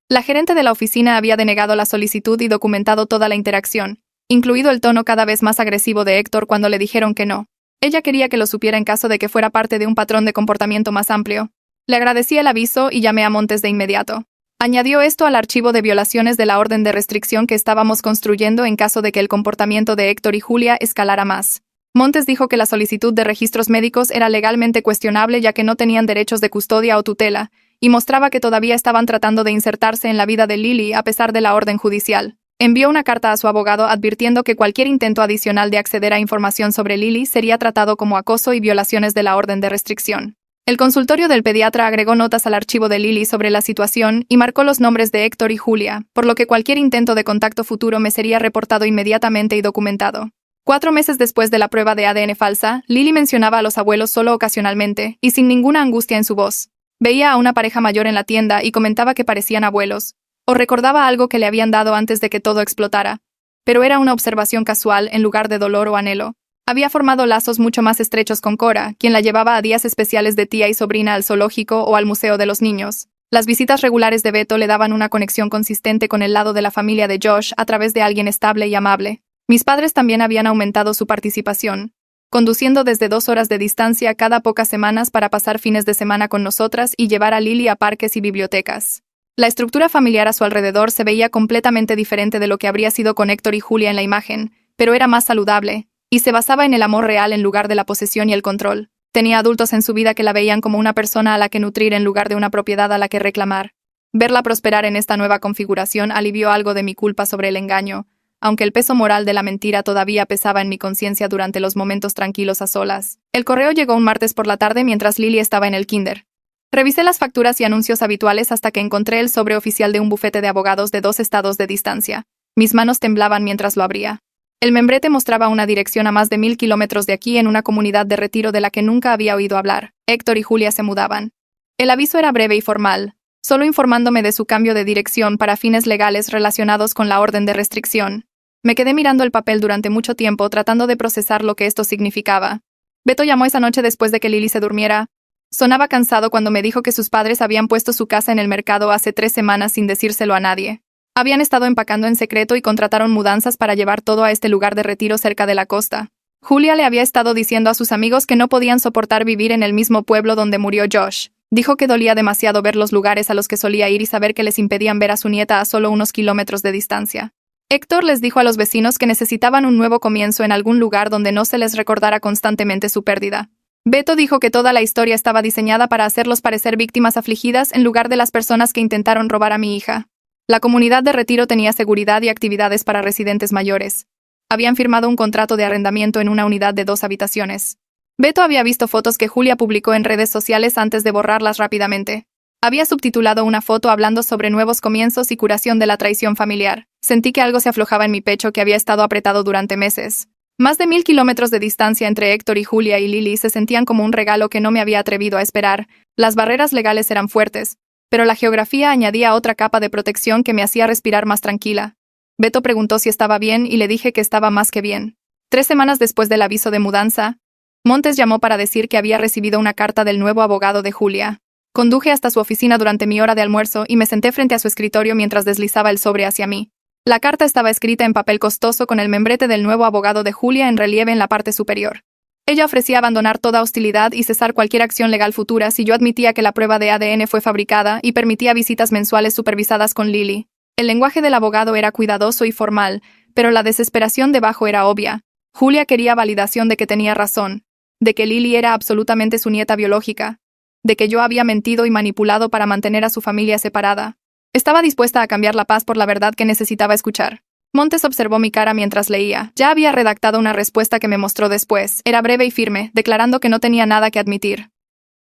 La gerente de la oficina había denegado la solicitud y documentado toda la interacción, incluido el tono cada vez más agresivo de Héctor cuando le dijeron que no. Ella quería que lo supiera en caso de que fuera parte de un patrón de comportamiento más amplio. Le agradecí el aviso y llamé a Montes de inmediato. Añadió esto al archivo de violaciones de la orden de restricción que estábamos construyendo en caso de que el comportamiento de Héctor y Julia escalara más. Montes dijo que la solicitud de registros médicos era legalmente cuestionable ya que no tenían derechos de custodia o tutela, y mostraba que todavía estaban tratando de insertarse en la vida de Lily a pesar de la orden judicial. Envió una carta a su abogado advirtiendo que cualquier intento adicional de acceder a información sobre Lily sería tratado como acoso y violaciones de la orden de restricción. El consultorio del pediatra agregó notas al archivo de Lily sobre la situación y marcó los nombres de Héctor y Julia, por lo que cualquier intento de contacto futuro me sería reportado inmediatamente y documentado. 4 meses después de la prueba de ADN falsa, Lily mencionaba a los abuelos solo ocasionalmente y sin ninguna angustia en su voz. Veía a una pareja mayor en la tienda y comentaba que parecían abuelos, o recordaba algo que le habían dado antes de que todo explotara. Pero era una observación casual en lugar de dolor o anhelo. Había formado lazos mucho más estrechos con Cora, quien la llevaba a días especiales de tía y sobrina al zoológico o al museo de los niños. Las visitas regulares de Beto le daban una conexión consistente con el lado de la familia de Josh a través de alguien estable y amable. Mis padres también habían aumentado su participación, conduciendo desde 2 horas de distancia cada pocas semanas para pasar fines de semana con nosotras y llevar a Lily a parques y bibliotecas. La estructura familiar a su alrededor se veía completamente diferente de lo que habría sido con Héctor y Julia en la imagen, pero era más saludable, y se basaba en el amor real en lugar de la posesión y el control. Tenía adultos en su vida que la veían como una persona a la que nutrir en lugar de una propiedad a la que reclamar. Verla prosperar en esta nueva configuración alivió algo de mi culpa sobre el engaño, aunque el peso moral de la mentira todavía pesaba en mi conciencia durante los momentos tranquilos a solas. El correo llegó un martes por la tarde mientras Lily estaba en el kinder. Revisé las facturas y anuncios habituales hasta que encontré el sobre oficial de un bufete de abogados de 2 estados de distancia. Mis manos temblaban mientras lo abría. El membrete mostraba una dirección a más de 1000 kilómetros de aquí en una comunidad de retiro de la que nunca había oído hablar. Héctor y Julia se mudaban. El aviso era breve y formal, solo informándome de su cambio de dirección para fines legales relacionados con la orden de restricción. Me quedé mirando el papel durante mucho tiempo tratando de procesar lo que esto significaba. Beto llamó esa noche después de que Lily se durmiera. Sonaba cansado cuando me dijo que sus padres habían puesto su casa en el mercado hace 3 semanas sin decírselo a nadie. Habían estado empacando en secreto y contrataron mudanzas para llevar todo a este lugar de retiro cerca de la costa. Julia le había estado diciendo a sus amigos que no podían soportar vivir en el mismo pueblo donde murió Josh. Dijo que dolía demasiado ver los lugares a los que solía ir y saber que les impedían ver a su nieta a solo unos kilómetros de distancia. Héctor les dijo a los vecinos que necesitaban un nuevo comienzo en algún lugar donde no se les recordara constantemente su pérdida. Beto dijo que toda la historia estaba diseñada para hacerlos parecer víctimas afligidas en lugar de las personas que intentaron robar a mi hija. La comunidad de retiro tenía seguridad y actividades para residentes mayores. Habían firmado un contrato de arrendamiento en una unidad de 2 habitaciones. Beto había visto fotos que Julia publicó en redes sociales antes de borrarlas rápidamente. Había subtitulado una foto hablando sobre nuevos comienzos y curación de la traición familiar. Sentí que algo se aflojaba en mi pecho que había estado apretado durante meses. Más de 1000 kilómetros de distancia entre Héctor y Julia y Lily se sentían como un regalo que no me había atrevido a esperar. Las barreras legales eran fuertes, pero la geografía añadía otra capa de protección que me hacía respirar más tranquila. Beto preguntó si estaba bien y le dije que estaba más que bien. 3 semanas después del aviso de mudanza, Montes llamó para decir que había recibido una carta del nuevo abogado de Julia. Conduje hasta su oficina durante mi hora de almuerzo y me senté frente a su escritorio mientras deslizaba el sobre hacia mí. La carta estaba escrita en papel costoso con el membrete del nuevo abogado de Julia en relieve en la parte superior. Ella ofrecía abandonar toda hostilidad y cesar cualquier acción legal futura si yo admitía que la prueba de ADN fue fabricada y permitía visitas mensuales supervisadas con Lily. El lenguaje del abogado era cuidadoso y formal, pero la desesperación debajo era obvia. Julia quería validación de que tenía razón, de que Lily era absolutamente su nieta biológica, de que yo había mentido y manipulado para mantener a su familia separada. Estaba dispuesta a cambiar la paz por la verdad que necesitaba escuchar. Montes observó mi cara mientras leía. Ya había redactado una respuesta que me mostró después. Era breve y firme, declarando que no tenía nada que admitir.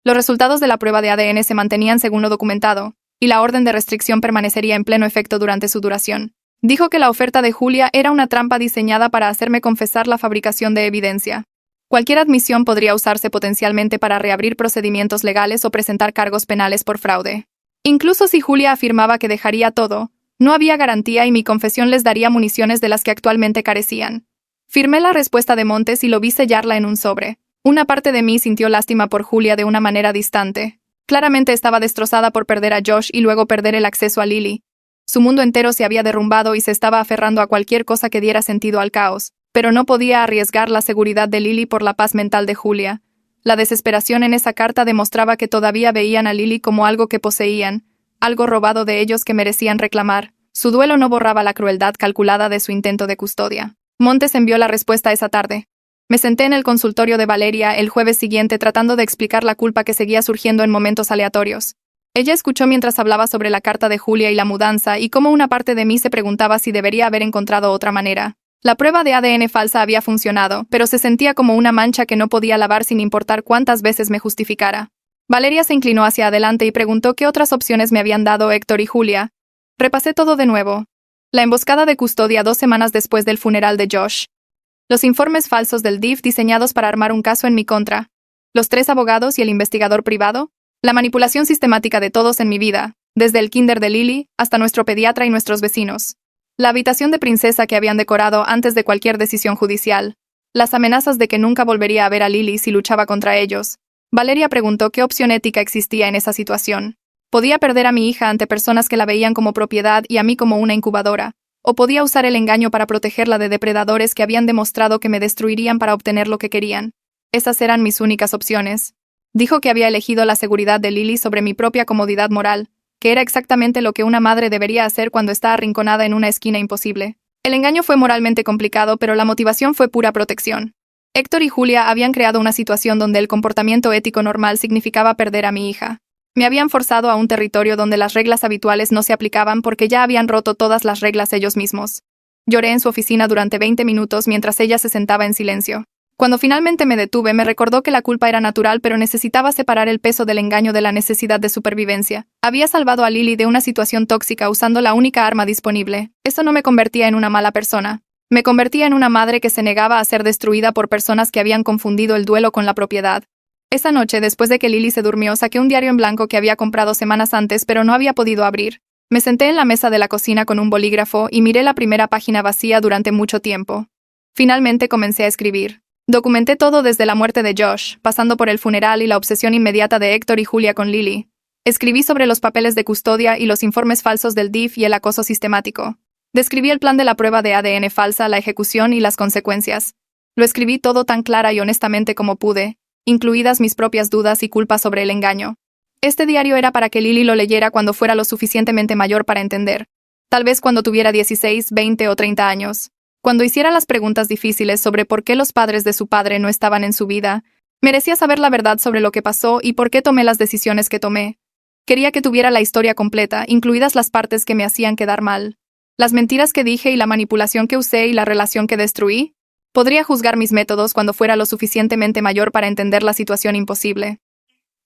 Los resultados de la prueba de ADN se mantenían según lo documentado, y la orden de restricción permanecería en pleno efecto durante su duración. Dijo que la oferta de Julia era una trampa diseñada para hacerme confesar la fabricación de evidencia. Cualquier admisión podría usarse potencialmente para reabrir procedimientos legales o presentar cargos penales por fraude. Incluso si Julia afirmaba que dejaría todo, no había garantía y mi confesión les daría municiones de las que actualmente carecían. Firmé la respuesta de Montes y lo vi sellarla en un sobre. Una parte de mí sintió lástima por Julia de una manera distante. Claramente estaba destrozada por perder a Josh y luego perder el acceso a Lily. Su mundo entero se había derrumbado y se estaba aferrando a cualquier cosa que diera sentido al caos, pero no podía arriesgar la seguridad de Lily por la paz mental de Julia. La desesperación en esa carta demostraba que todavía veían a Lily como algo que poseían, algo robado de ellos que merecían reclamar. Su duelo no borraba la crueldad calculada de su intento de custodia. Montes envió la respuesta esa tarde. Me senté en el consultorio de Valeria el jueves siguiente tratando de explicar la culpa que seguía surgiendo en momentos aleatorios. Ella escuchó mientras hablaba sobre la carta de Julia y la mudanza y cómo una parte de mí se preguntaba si debería haber encontrado otra manera. La prueba de ADN falsa había funcionado, pero se sentía como una mancha que no podía lavar sin importar cuántas veces me justificara. Valeria se inclinó hacia adelante y preguntó qué otras opciones me habían dado Héctor y Julia. Repasé todo de nuevo. La emboscada de custodia 2 semanas después del funeral de Josh. Los informes falsos del DIF diseñados para armar un caso en mi contra. Los 3 abogados y el investigador privado. La manipulación sistemática de todos en mi vida, desde el kinder de Lily hasta nuestro pediatra y nuestros vecinos. La habitación de princesa que habían decorado antes de cualquier decisión judicial. Las amenazas de que nunca volvería a ver a Lily si luchaba contra ellos. Valeria preguntó qué opción ética existía en esa situación. Podía perder a mi hija ante personas que la veían como propiedad y a mí como una incubadora, o podía usar el engaño para protegerla de depredadores que habían demostrado que me destruirían para obtener lo que querían. Esas eran mis únicas opciones. Dijo que había elegido la seguridad de Lily sobre mi propia comodidad moral, que era exactamente lo que una madre debería hacer cuando está arrinconada en una esquina imposible. El engaño fue moralmente complicado, pero la motivación fue pura protección. Héctor y Julia habían creado una situación donde el comportamiento ético normal significaba perder a mi hija. Me habían forzado a un territorio donde las reglas habituales no se aplicaban porque ya habían roto todas las reglas ellos mismos. Lloré en su oficina durante 20 minutos mientras ella se sentaba en silencio. Cuando finalmente me detuve, me recordó que la culpa era natural, pero necesitaba separar el peso del engaño de la necesidad de supervivencia. Había salvado a Lily de una situación tóxica usando la única arma disponible. Eso no me convertía en una mala persona. Me convertía en una madre que se negaba a ser destruida por personas que habían confundido el duelo con la propiedad. Esa noche, después de que Lily se durmió, saqué un diario en blanco que había comprado semanas antes, pero no había podido abrir. Me senté en la mesa de la cocina con un bolígrafo y miré la primera página vacía durante mucho tiempo. Finalmente comencé a escribir. Documenté todo desde la muerte de Josh, pasando por el funeral y la obsesión inmediata de Héctor y Julia con Lily. Escribí sobre los papeles de custodia y los informes falsos del DIF y el acoso sistemático. Describí el plan de la prueba de ADN falsa, la ejecución y las consecuencias. Lo escribí todo tan clara y honestamente como pude, incluidas mis propias dudas y culpas sobre el engaño. Este diario era para que Lily lo leyera cuando fuera lo suficientemente mayor para entender. Tal vez cuando tuviera 16, 20 o 30 años. Cuando hiciera las preguntas difíciles sobre por qué los padres de su padre no estaban en su vida, merecía saber la verdad sobre lo que pasó y por qué tomé las decisiones que tomé. Quería que tuviera la historia completa, incluidas las partes que me hacían quedar mal. Las mentiras que dije y la manipulación que usé y la relación que destruí. Podría juzgar mis métodos cuando fuera lo suficientemente mayor para entender la situación imposible.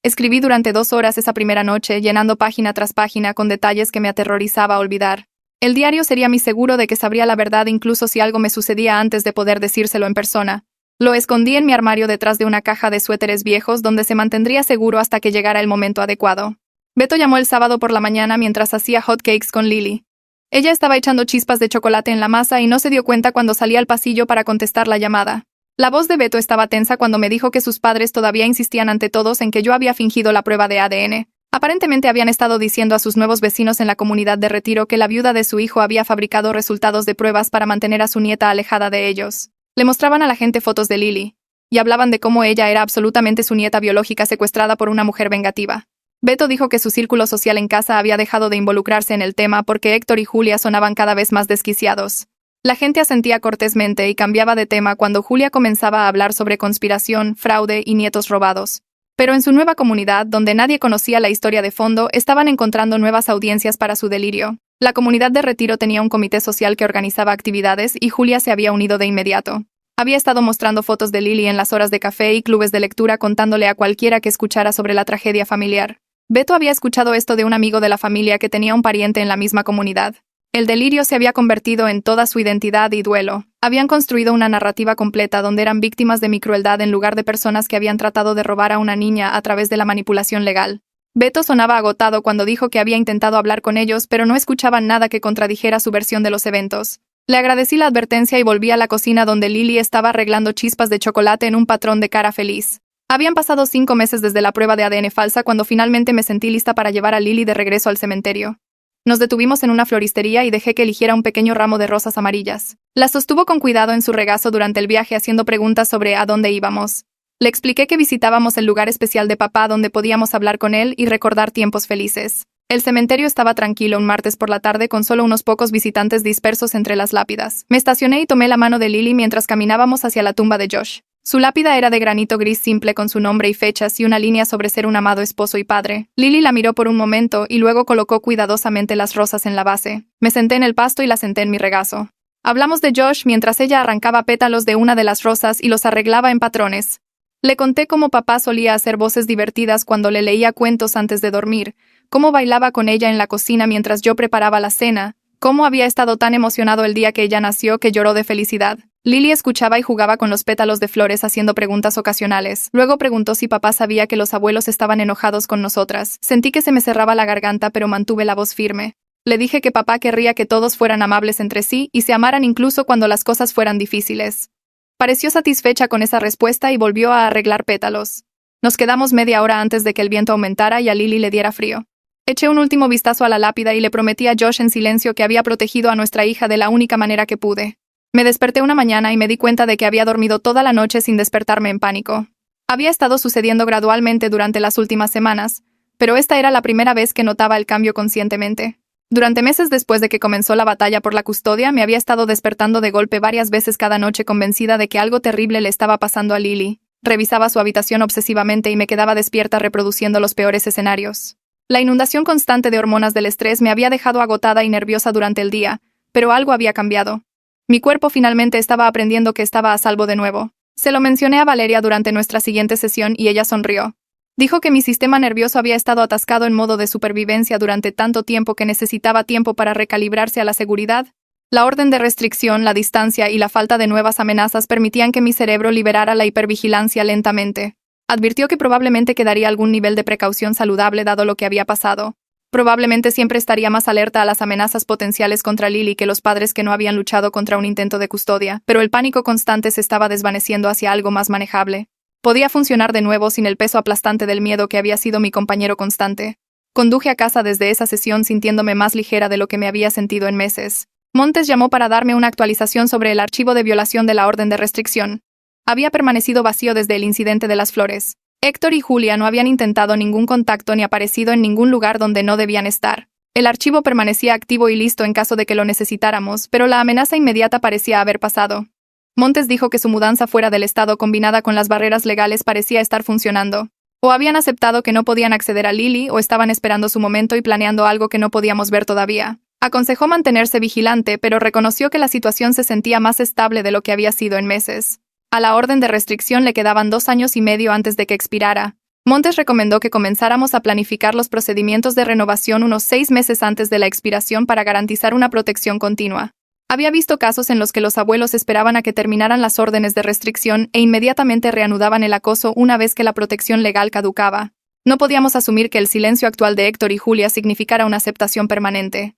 Escribí durante 2 horas esa primera noche, llenando página tras página con detalles que me aterrorizaba olvidar. El diario sería mi seguro de que sabría la verdad incluso si algo me sucedía antes de poder decírselo en persona. Lo escondí en mi armario detrás de una caja de suéteres viejos donde se mantendría seguro hasta que llegara el momento adecuado. Beto llamó el sábado por la mañana mientras hacía hotcakes con Lily. Ella estaba echando chispas de chocolate en la masa y no se dio cuenta cuando salí al pasillo para contestar la llamada. La voz de Beto estaba tensa cuando me dijo que sus padres todavía insistían ante todos en que yo había fingido la prueba de ADN. Aparentemente habían estado diciendo a sus nuevos vecinos en la comunidad de Retiro que la viuda de su hijo había fabricado resultados de pruebas para mantener a su nieta alejada de ellos. Le mostraban a la gente fotos de Lily, y hablaban de cómo ella era absolutamente su nieta biológica secuestrada por una mujer vengativa. Beto dijo que su círculo social en casa había dejado de involucrarse en el tema porque Héctor y Julia sonaban cada vez más desquiciados. La gente asentía cortésmente y cambiaba de tema cuando Julia comenzaba a hablar sobre conspiración, fraude y nietos robados. Pero en su nueva comunidad, donde nadie conocía la historia de fondo, estaban encontrando nuevas audiencias para su delirio. La comunidad de Retiro tenía un comité social que organizaba actividades y Julia se había unido de inmediato. Había estado mostrando fotos de Lily en las horas de café y clubes de lectura contándole a cualquiera que escuchara sobre la tragedia familiar. Beto había escuchado esto de un amigo de la familia que tenía un pariente en la misma comunidad. El delirio se había convertido en toda su identidad y duelo. Habían construido una narrativa completa donde eran víctimas de mi crueldad en lugar de personas que habían tratado de robar a una niña a través de la manipulación legal. Beto sonaba agotado cuando dijo que había intentado hablar con ellos, pero no escuchaban nada que contradijera su versión de los eventos. Le agradecí la advertencia y volví a la cocina donde Lily estaba arreglando chispas de chocolate en un patrón de cara feliz. Habían pasado 5 meses desde la prueba de ADN falsa cuando finalmente me sentí lista para llevar a Lily de regreso al cementerio. Nos detuvimos en una floristería y dejé que eligiera un pequeño ramo de rosas amarillas. La sostuvo con cuidado en su regazo durante el viaje haciendo preguntas sobre a dónde íbamos. Le expliqué que visitábamos el lugar especial de papá donde podíamos hablar con él y recordar tiempos felices. El cementerio estaba tranquilo un martes por la tarde con solo unos pocos visitantes dispersos entre las lápidas. Me estacioné y tomé la mano de Lily mientras caminábamos hacia la tumba de Josh. Su lápida era de granito gris simple con su nombre y fechas y una línea sobre ser un amado esposo y padre. Lily la miró por un momento y luego colocó cuidadosamente las rosas en la base. Me senté en el pasto y la senté en mi regazo. Hablamos de Josh mientras ella arrancaba pétalos de una de las rosas y los arreglaba en patrones. Le conté cómo papá solía hacer voces divertidas cuando le leía cuentos antes de dormir, cómo bailaba con ella en la cocina mientras yo preparaba la cena, cómo había estado tan emocionado el día que ella nació que lloró de felicidad. Lily escuchaba y jugaba con los pétalos de flores haciendo preguntas ocasionales. Luego preguntó si papá sabía que los abuelos estaban enojados con nosotras. Sentí que se me cerraba la garganta, pero mantuve la voz firme. Le dije que papá querría que todos fueran amables entre sí y se amaran incluso cuando las cosas fueran difíciles. Pareció satisfecha con esa respuesta y volvió a arreglar pétalos. Nos quedamos media hora antes de que el viento aumentara y a Lily le diera frío. Eché un último vistazo a la lápida y le prometí a Josh en silencio que había protegido a nuestra hija de la única manera que pude. Me desperté una mañana y me di cuenta de que había dormido toda la noche sin despertarme en pánico. Había estado sucediendo gradualmente durante las últimas semanas, pero esta era la primera vez que notaba el cambio conscientemente. Durante meses después de que comenzó la batalla por la custodia, me había estado despertando de golpe varias veces cada noche convencida de que algo terrible le estaba pasando a Lily. Revisaba su habitación obsesivamente y me quedaba despierta reproduciendo los peores escenarios. La inundación constante de hormonas del estrés me había dejado agotada y nerviosa durante el día, pero algo había cambiado. Mi cuerpo finalmente estaba aprendiendo que estaba a salvo de nuevo. Se lo mencioné a Valeria durante nuestra siguiente sesión y ella sonrió. Dijo que mi sistema nervioso había estado atascado en modo de supervivencia durante tanto tiempo que necesitaba tiempo para recalibrarse a la seguridad. La orden de restricción, la distancia y la falta de nuevas amenazas permitían que mi cerebro liberara la hipervigilancia lentamente. Advirtió que probablemente quedaría algún nivel de precaución saludable dado lo que había pasado. Probablemente siempre estaría más alerta a las amenazas potenciales contra Lily que los padres que no habían luchado contra un intento de custodia, pero el pánico constante se estaba desvaneciendo hacia algo más manejable. Podía funcionar de nuevo sin el peso aplastante del miedo que había sido mi compañero constante. Conduje a casa desde esa sesión sintiéndome más ligera de lo que me había sentido en meses. Montes llamó para darme una actualización sobre el archivo de violación de la orden de restricción. Había permanecido vacío desde el incidente de las flores. Héctor y Julia no habían intentado ningún contacto ni aparecido en ningún lugar donde no debían estar. El archivo permanecía activo y listo en caso de que lo necesitáramos, pero la amenaza inmediata parecía haber pasado. Montes dijo que su mudanza fuera del estado combinada con las barreras legales parecía estar funcionando. O habían aceptado que no podían acceder a Lily o estaban esperando su momento y planeando algo que no podíamos ver todavía. Aconsejó mantenerse vigilante, pero reconoció que la situación se sentía más estable de lo que había sido en meses. A la orden de restricción le quedaban 2 años y medio antes de que expirara. Montes recomendó que comenzáramos a planificar los procedimientos de renovación unos 6 meses antes de la expiración para garantizar una protección continua. Había visto casos en los que los abuelos esperaban a que terminaran las órdenes de restricción e inmediatamente reanudaban el acoso una vez que la protección legal caducaba. No podíamos asumir que el silencio actual de Héctor y Julia significara una aceptación permanente.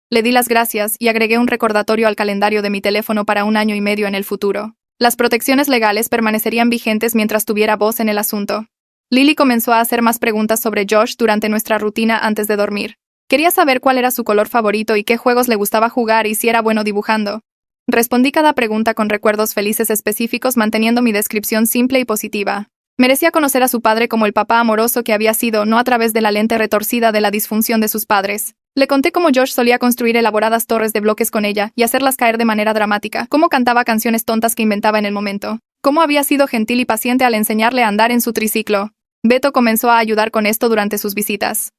Le di las gracias y agregué un recordatorio al calendario de mi teléfono para 1 año y medio en el futuro. Las protecciones legales permanecerían vigentes mientras tuviera voz en el asunto. Lily comenzó a hacer más preguntas sobre Josh durante nuestra rutina antes de dormir. Quería saber cuál era su color favorito y qué juegos le gustaba jugar y si era bueno dibujando. Respondí cada pregunta con recuerdos felices específicos, manteniendo mi descripción simple y positiva. Merecía conocer a su padre como el papá amoroso que había sido, no a través de la lente retorcida de la disfunción de sus padres. Le conté cómo Josh solía construir elaboradas torres de bloques con ella y hacerlas caer de manera dramática, cómo cantaba canciones tontas que inventaba en el momento, cómo había sido gentil y paciente al enseñarle a andar en su triciclo. Beto comenzó a ayudar con esto durante sus visitas.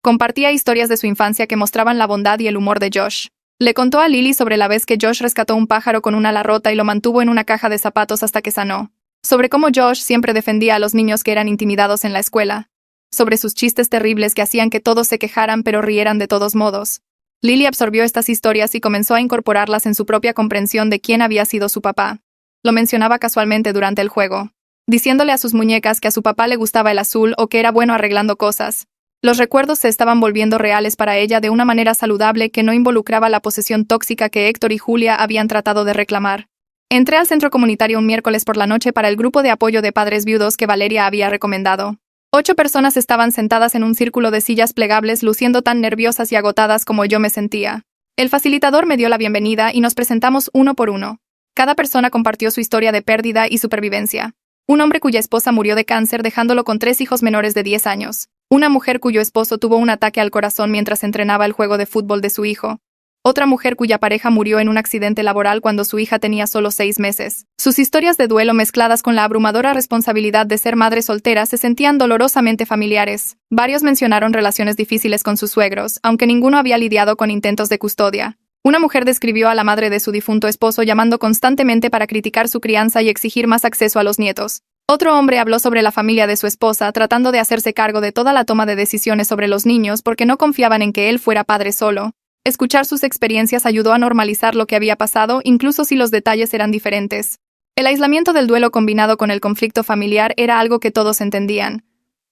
Compartía historias de su infancia que mostraban la bondad y el humor de Josh. Le contó a Lily sobre la vez que Josh rescató un pájaro con una ala rota y lo mantuvo en una caja de zapatos hasta que sanó. Sobre cómo Josh siempre defendía a los niños que eran intimidados en la escuela. Sobre sus chistes terribles que hacían que todos se quejaran pero rieran de todos modos. Lily absorbió estas historias y comenzó a incorporarlas en su propia comprensión de quién había sido su papá. Lo mencionaba casualmente durante el juego, diciéndole a sus muñecas que a su papá le gustaba el azul o que era bueno arreglando cosas. Los recuerdos se estaban volviendo reales para ella de una manera saludable que no involucraba la posesión tóxica que Héctor y Julia habían tratado de reclamar. Entré al centro comunitario un miércoles por la noche para el grupo de apoyo de padres viudos que Valeria había recomendado. 8 personas estaban sentadas en un círculo de sillas plegables luciendo tan nerviosas y agotadas como yo me sentía. El facilitador me dio la bienvenida y nos presentamos uno por uno. Cada persona compartió su historia de pérdida y supervivencia. Un hombre cuya esposa murió de cáncer dejándolo con 3 hijos menores de 10 años. Una mujer cuyo esposo tuvo un ataque al corazón mientras entrenaba el juego de fútbol de su hijo. Otra mujer cuya pareja murió en un accidente laboral cuando su hija tenía solo 6 meses. Sus historias de duelo mezcladas con la abrumadora responsabilidad de ser madre soltera se sentían dolorosamente familiares. Varios mencionaron relaciones difíciles con sus suegros, aunque ninguno había lidiado con intentos de custodia. Una mujer describió a la madre de su difunto esposo llamando constantemente para criticar su crianza y exigir más acceso a los nietos. Otro hombre habló sobre la familia de su esposa, tratando de hacerse cargo de toda la toma de decisiones sobre los niños porque no confiaban en que él fuera padre solo. Escuchar sus experiencias ayudó a normalizar lo que había pasado, incluso si los detalles eran diferentes. El aislamiento del duelo combinado con el conflicto familiar era algo que todos entendían.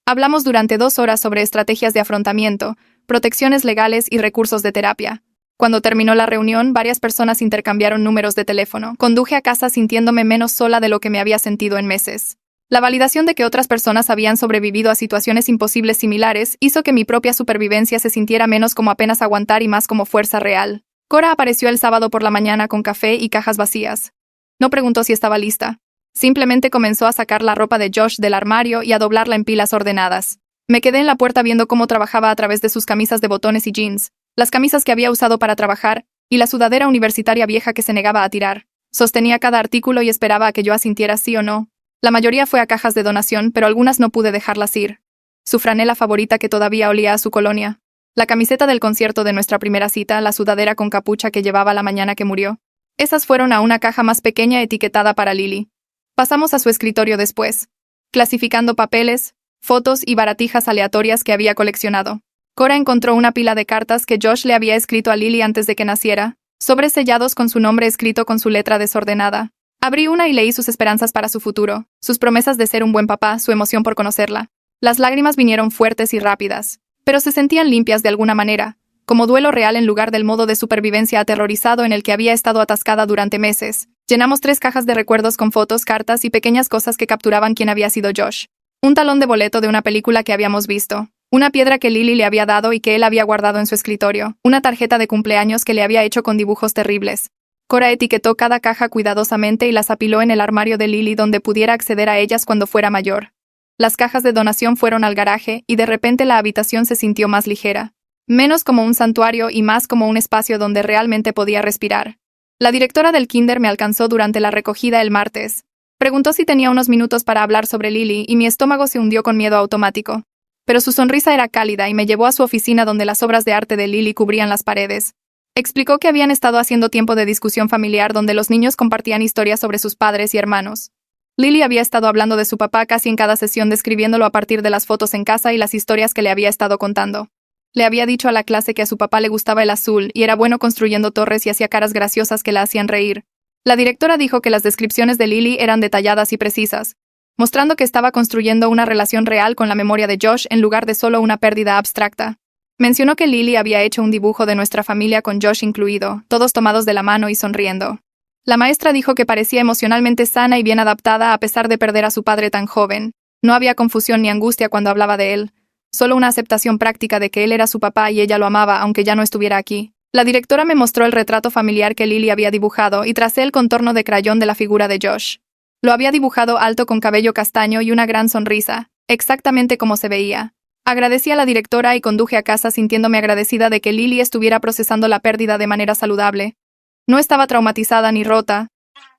Hablamos durante 2 horas sobre estrategias de afrontamiento, protecciones legales y recursos de terapia. Cuando terminó la reunión, varias personas intercambiaron números de teléfono. Conduje a casa sintiéndome menos sola de lo que me había sentido en meses. La validación de que otras personas habían sobrevivido a situaciones imposibles similares hizo que mi propia supervivencia se sintiera menos como apenas aguantar y más como fuerza real. Cora apareció el sábado por la mañana con café y cajas vacías. No preguntó si estaba lista. Simplemente comenzó a sacar la ropa de Josh del armario y a doblarla en pilas ordenadas. Me quedé en la puerta viendo cómo trabajaba a través de sus camisas de botones y jeans, las camisas que había usado para trabajar, y la sudadera universitaria vieja que se negaba a tirar. Sostenía cada artículo y esperaba a que yo asintiera sí o no. La mayoría fue a cajas de donación, pero algunas no pude dejarlas ir. Su franela favorita que todavía olía a su colonia. La camiseta del concierto de nuestra primera cita, la sudadera con capucha que llevaba la mañana que murió. Esas fueron a una caja más pequeña etiquetada para Lily. Pasamos a su escritorio después, clasificando papeles, fotos y baratijas aleatorias que había coleccionado. Cora encontró una pila de cartas que Josh le había escrito a Lily antes de que naciera, sobresellados con su nombre escrito con su letra desordenada. Abrí una y leí sus esperanzas para su futuro, sus promesas de ser un buen papá, su emoción por conocerla. Las lágrimas vinieron fuertes y rápidas, pero se sentían limpias de alguna manera, como duelo real en lugar del modo de supervivencia aterrorizado en el que había estado atascada durante meses. Llenamos 3 cajas de recuerdos con fotos, cartas y pequeñas cosas que capturaban quién había sido Josh. Un talón de boleto de una película que habíamos visto. Una piedra que Lily le había dado y que él había guardado en su escritorio. Una tarjeta de cumpleaños que le había hecho con dibujos terribles. Cora etiquetó cada caja cuidadosamente y las apiló en el armario de Lily donde pudiera acceder a ellas cuando fuera mayor. Las cajas de donación fueron al garaje y de repente la habitación se sintió más ligera. Menos como un santuario y más como un espacio donde realmente podía respirar. La directora del kinder me alcanzó durante la recogida el martes. Preguntó si tenía unos minutos para hablar sobre Lily y mi estómago se hundió con miedo automático. Pero su sonrisa era cálida y me llevó a su oficina donde las obras de arte de Lily cubrían las paredes. Explicó que habían estado haciendo tiempo de discusión familiar donde los niños compartían historias sobre sus padres y hermanos. Lily había estado hablando de su papá casi en cada sesión, describiéndolo a partir de las fotos en casa y las historias que le había estado contando. Le había dicho a la clase que a su papá le gustaba el azul y era bueno construyendo torres y hacía caras graciosas que la hacían reír. La directora dijo que las descripciones de Lily eran detalladas y precisas, mostrando que estaba construyendo una relación real con la memoria de Josh en lugar de solo una pérdida abstracta. Mencionó que Lily había hecho un dibujo de nuestra familia con Josh incluido, todos tomados de la mano y sonriendo. La maestra dijo que parecía emocionalmente sana y bien adaptada a pesar de perder a su padre tan joven. No había confusión ni angustia cuando hablaba de él, solo una aceptación práctica de que él era su papá y ella lo amaba aunque ya no estuviera aquí. La directora me mostró el retrato familiar que Lily había dibujado y tracé el contorno de crayón de la figura de Josh. Lo había dibujado alto con cabello castaño y una gran sonrisa, exactamente como se veía. Agradecí a la directora y conduje a casa sintiéndome agradecida de que Lily estuviera procesando la pérdida de manera saludable. No estaba traumatizada ni rota.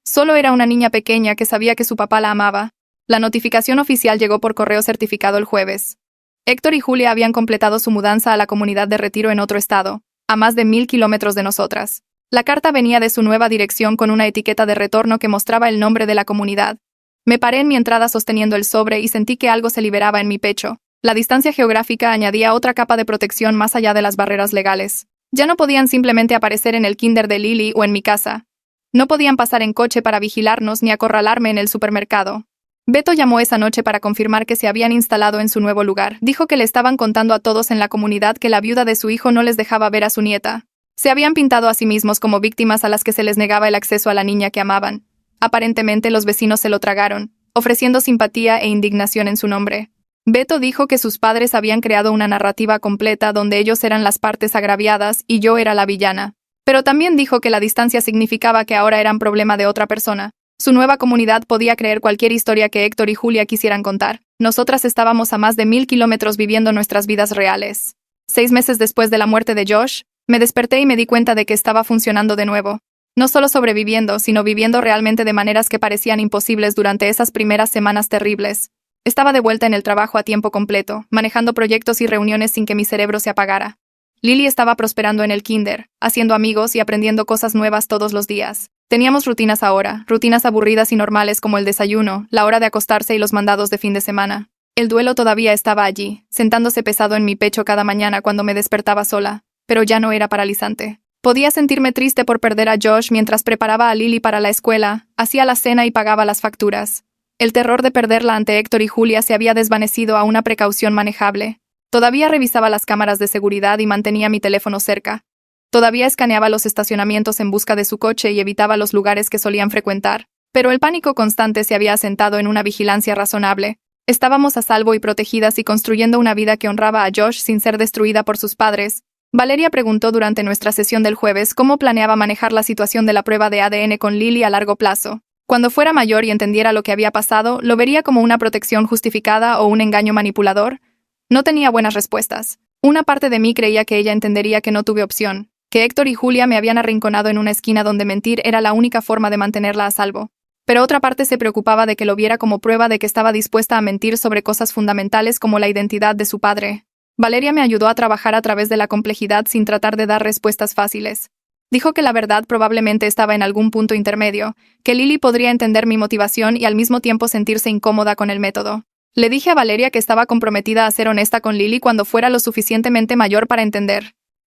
Solo era una niña pequeña que sabía que su papá la amaba. La notificación oficial llegó por correo certificado el jueves. Héctor y Julia habían completado su mudanza a la comunidad de retiro en otro estado, a más de 1000 kilómetros de nosotras. La carta venía de su nueva dirección con una etiqueta de retorno que mostraba el nombre de la comunidad. Me paré en mi entrada sosteniendo el sobre y sentí que algo se liberaba en mi pecho. La distancia geográfica añadía otra capa de protección más allá de las barreras legales. Ya no podían simplemente aparecer en el kinder de Lily o en mi casa. No podían pasar en coche para vigilarnos ni acorralarme en el supermercado. Beto llamó esa noche para confirmar que se habían instalado en su nuevo lugar. Dijo que le estaban contando a todos en la comunidad que la viuda de su hijo no les dejaba ver a su nieta. Se habían pintado a sí mismos como víctimas a las que se les negaba el acceso a la niña que amaban. Aparentemente los vecinos se lo tragaron, ofreciendo simpatía e indignación en su nombre. Beto dijo que sus padres habían creado una narrativa completa donde ellos eran las partes agraviadas y yo era la villana. Pero también dijo que la distancia significaba que ahora eran problema de otra persona. Su nueva comunidad podía creer cualquier historia que Héctor y Julia quisieran contar. Nosotras estábamos a más de 1000 kilómetros viviendo nuestras vidas reales. 6 meses después de la muerte de Josh, me desperté y me di cuenta de que estaba funcionando de nuevo. No solo sobreviviendo, sino viviendo realmente de maneras que parecían imposibles durante esas primeras semanas terribles. Estaba de vuelta en el trabajo a tiempo completo, manejando proyectos y reuniones sin que mi cerebro se apagara. Lily estaba prosperando en el kinder, haciendo amigos y aprendiendo cosas nuevas todos los días. Teníamos rutinas ahora, rutinas aburridas y normales como el desayuno, la hora de acostarse y los mandados de fin de semana. El duelo todavía estaba allí, sentándose pesado en mi pecho cada mañana cuando me despertaba sola, pero ya no era paralizante. Podía sentirme triste por perder a Josh mientras preparaba a Lily para la escuela, hacía la cena y pagaba las facturas. El terror de perderla ante Héctor y Julia se había desvanecido a una precaución manejable. Todavía revisaba las cámaras de seguridad y mantenía mi teléfono cerca. Todavía escaneaba los estacionamientos en busca de su coche y evitaba los lugares que solían frecuentar. Pero el pánico constante se había asentado en una vigilancia razonable. Estábamos a salvo y protegidas y construyendo una vida que honraba a Josh sin ser destruida por sus padres. Valeria preguntó durante nuestra sesión del jueves cómo planeaba manejar la situación de la prueba de ADN con Lily a largo plazo. Cuando fuera mayor y entendiera lo que había pasado, ¿lo vería como una protección justificada o un engaño manipulador? No tenía buenas respuestas. Una parte de mí creía que ella entendería que no tuve opción, que Héctor y Julia me habían arrinconado en una esquina donde mentir era la única forma de mantenerla a salvo. Pero otra parte se preocupaba de que lo viera como prueba de que estaba dispuesta a mentir sobre cosas fundamentales como la identidad de su padre. Valeria me ayudó a trabajar a través de la complejidad sin tratar de dar respuestas fáciles. Dijo que la verdad probablemente estaba en algún punto intermedio, que Lily podría entender mi motivación y al mismo tiempo sentirse incómoda con el método. Le dije a Valeria que estaba comprometida a ser honesta con Lily cuando fuera lo suficientemente mayor para entender.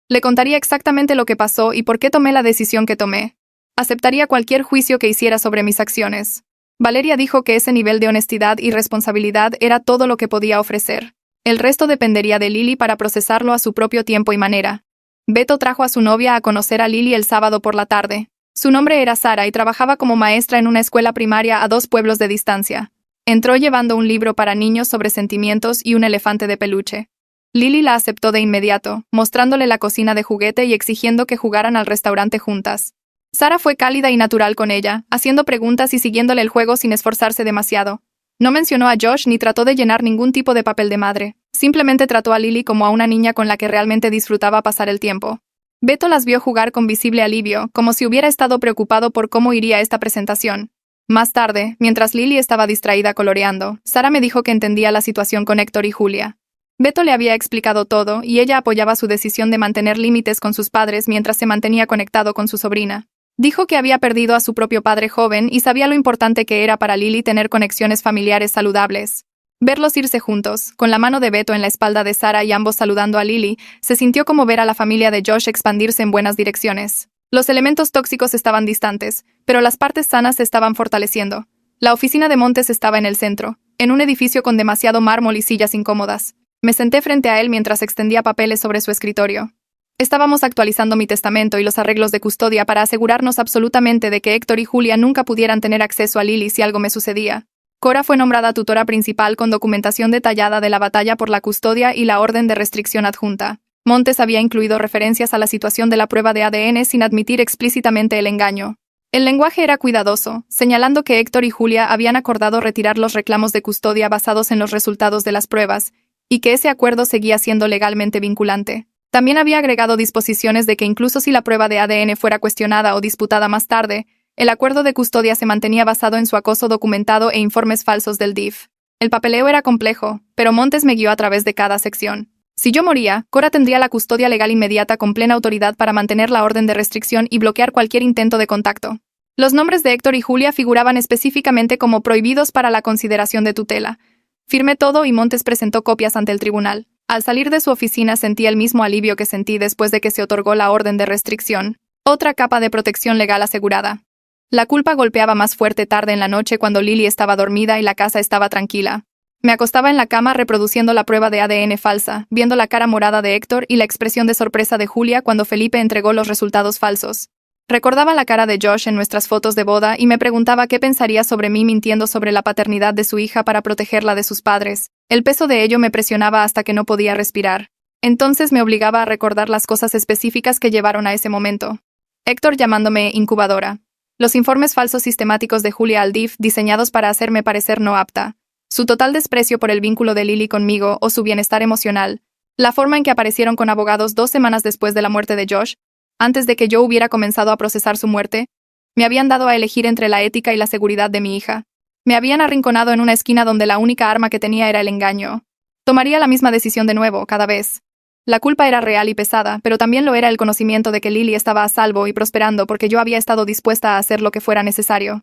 Le contaría exactamente lo que pasó y por qué tomé la decisión que tomé. Aceptaría cualquier juicio que hiciera sobre mis acciones. Valeria dijo que ese nivel de honestidad y responsabilidad era todo lo que podía ofrecer. El resto dependería de Lily para procesarlo a su propio tiempo y manera. Beto trajo a su novia a conocer a Lily el sábado por la tarde. Su nombre era Sara y trabajaba como maestra en una escuela primaria a 2 pueblos de distancia. Entró llevando un libro para niños sobre sentimientos y un elefante de peluche. Lily la aceptó de inmediato, mostrándole la cocina de juguete y exigiendo que jugaran al restaurante juntas. Sara fue cálida y natural con ella, haciendo preguntas y siguiéndole el juego sin esforzarse demasiado. No mencionó a Josh ni trató de llenar ningún tipo de papel de madre. Simplemente trató a Lily como a una niña con la que realmente disfrutaba pasar el tiempo. Beto las vio jugar con visible alivio, como si hubiera estado preocupado por cómo iría esta presentación. Más tarde, mientras Lily estaba distraída coloreando, Sara me dijo que entendía la situación con Héctor y Julia. Beto le había explicado todo y ella apoyaba su decisión de mantener límites con sus padres mientras se mantenía conectado con su sobrina. Dijo que había perdido a su propio padre joven y sabía lo importante que era para Lily tener conexiones familiares saludables. Verlos irse juntos, con la mano de Beto en la espalda de Sara y ambos saludando a Lily, se sintió como ver a la familia de Josh expandirse en buenas direcciones. Los elementos tóxicos estaban distantes, pero las partes sanas se estaban fortaleciendo. La oficina de Montes estaba en el centro, en un edificio con demasiado mármol y sillas incómodas. Me senté frente a él mientras extendía papeles sobre su escritorio. Estábamos actualizando mi testamento y los arreglos de custodia para asegurarnos absolutamente de que Héctor y Julia nunca pudieran tener acceso a Lily si algo me sucedía. Cora fue nombrada tutora principal con documentación detallada de la batalla por la custodia y la orden de restricción adjunta. Montes había incluido referencias a la situación de la prueba de ADN sin admitir explícitamente el engaño. El lenguaje era cuidadoso, señalando que Héctor y Julia habían acordado retirar los reclamos de custodia basados en los resultados de las pruebas, y que ese acuerdo seguía siendo legalmente vinculante. También había agregado disposiciones de que incluso si la prueba de ADN fuera cuestionada o disputada más tarde, el acuerdo de custodia se mantenía basado en su acoso documentado e informes falsos del DIF. El papeleo era complejo, pero Montes me guió a través de cada sección. Si yo moría, Cora tendría la custodia legal inmediata con plena autoridad para mantener la orden de restricción y bloquear cualquier intento de contacto. Los nombres de Héctor y Julia figuraban específicamente como prohibidos para la consideración de tutela. Firmé todo y Montes presentó copias ante el tribunal. Al salir de su oficina sentí el mismo alivio que sentí después de que se otorgó la orden de restricción. Otra capa de protección legal asegurada. La culpa golpeaba más fuerte tarde en la noche cuando Lily estaba dormida y la casa estaba tranquila. Me acostaba en la cama reproduciendo la prueba de ADN falsa, viendo la cara morada de Héctor y la expresión de sorpresa de Julia cuando Felipe entregó los resultados falsos. Recordaba la cara de Josh en nuestras fotos de boda y me preguntaba qué pensaría sobre mí mintiendo sobre la paternidad de su hija para protegerla de sus padres. El peso de ello me presionaba hasta que no podía respirar. Entonces me obligaba a recordar las cosas específicas que llevaron a ese momento. Héctor llamándome incubadora. Los informes falsos sistemáticos de Julia al DIF diseñados para hacerme parecer no apta. Su total desprecio por el vínculo de Lily conmigo o su bienestar emocional. La forma en que aparecieron con abogados 2 semanas después de la muerte de Josh, antes de que yo hubiera comenzado a procesar su muerte, me habían dado a elegir entre la ética y la seguridad de mi hija. Me habían arrinconado en una esquina donde la única arma que tenía era el engaño. Tomaría la misma decisión de nuevo, cada vez. La culpa era real y pesada, pero también lo era el conocimiento de que Lily estaba a salvo y prosperando porque yo había estado dispuesta a hacer lo que fuera necesario.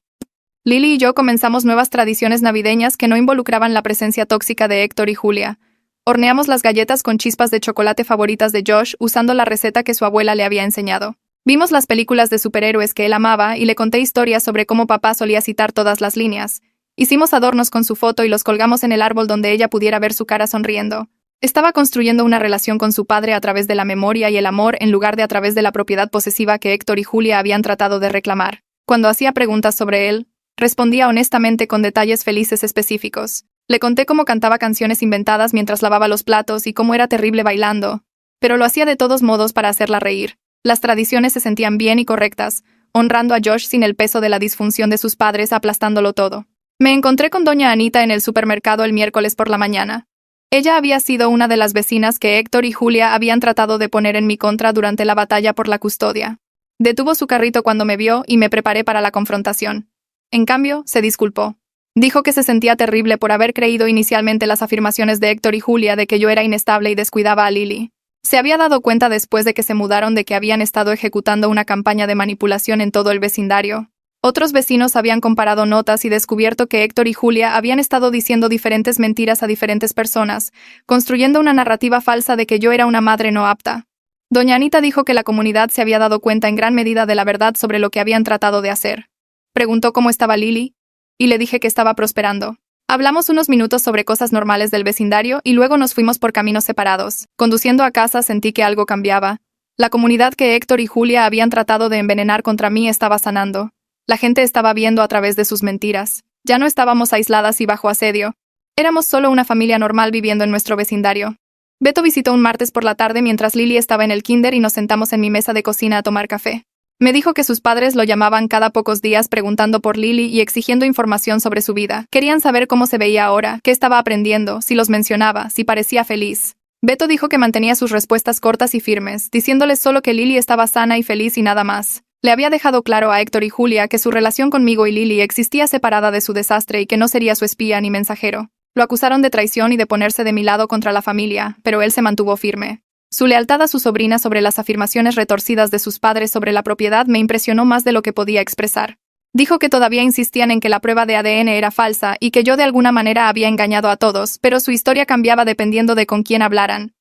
Lily y yo comenzamos nuevas tradiciones navideñas que no involucraban la presencia tóxica de Héctor y Julia. Horneamos las galletas con chispas de chocolate favoritas de Josh usando la receta que su abuela le había enseñado. Vimos las películas de superhéroes que él amaba y le conté historias sobre cómo papá solía citar todas las líneas. Hicimos adornos con su foto y los colgamos en el árbol donde ella pudiera ver su cara sonriendo. Estaba construyendo una relación con su padre a través de la memoria y el amor en lugar de a través de la propiedad posesiva que Héctor y Julia habían tratado de reclamar. Cuando hacía preguntas sobre él, respondía honestamente con detalles felices específicos. Le conté cómo cantaba canciones inventadas mientras lavaba los platos y cómo era terrible bailando. Pero lo hacía de todos modos para hacerla reír. Las tradiciones se sentían bien y correctas, honrando a Josh sin el peso de la disfunción de sus padres aplastándolo todo. Me encontré con doña Anita en el supermercado el miércoles por la mañana. Ella había sido una de las vecinas que Héctor y Julia habían tratado de poner en mi contra durante la batalla por la custodia. Detuvo su carrito cuando me vio y me preparé para la confrontación. En cambio, se disculpó. Dijo que se sentía terrible por haber creído inicialmente las afirmaciones de Héctor y Julia de que yo era inestable y descuidaba a Lily. Se había dado cuenta después de que se mudaron de que habían estado ejecutando una campaña de manipulación en todo el vecindario. Otros vecinos habían comparado notas y descubierto que Héctor y Julia habían estado diciendo diferentes mentiras a diferentes personas, construyendo una narrativa falsa de que yo era una madre no apta. Doña Anita dijo que la comunidad se había dado cuenta en gran medida de la verdad sobre lo que habían tratado de hacer. Preguntó cómo estaba Lily, y le dije que estaba prosperando. Hablamos unos minutos sobre cosas normales del vecindario y luego nos fuimos por caminos separados. Conduciendo a casa sentí que algo cambiaba. La comunidad que Héctor y Julia habían tratado de envenenar contra mí estaba sanando. La gente estaba viendo a través de sus mentiras. Ya no estábamos aisladas y bajo asedio. Éramos solo una familia normal viviendo en nuestro vecindario. Beto visitó un martes por la tarde mientras Lily estaba en el kinder y nos sentamos en mi mesa de cocina a tomar café. Me dijo que sus padres lo llamaban cada pocos días preguntando por Lily y exigiendo información sobre su vida. Querían saber cómo se veía ahora, qué estaba aprendiendo, si los mencionaba, si parecía feliz. Beto dijo que mantenía sus respuestas cortas y firmes, diciéndoles solo que Lily estaba sana y feliz y nada más. Le había dejado claro a Héctor y Julia que su relación conmigo y Lily existía separada de su desastre y que no sería su espía ni mensajero. Lo acusaron de traición y de ponerse de mi lado contra la familia, pero él se mantuvo firme. Su lealtad a su sobrina sobre las afirmaciones retorcidas de sus padres sobre la propiedad me impresionó más de lo que podía expresar. Dijo que todavía insistían en que la prueba de ADN era falsa y que yo de alguna manera había engañado a todos, pero su historia cambiaba dependiendo de con quién hablaran.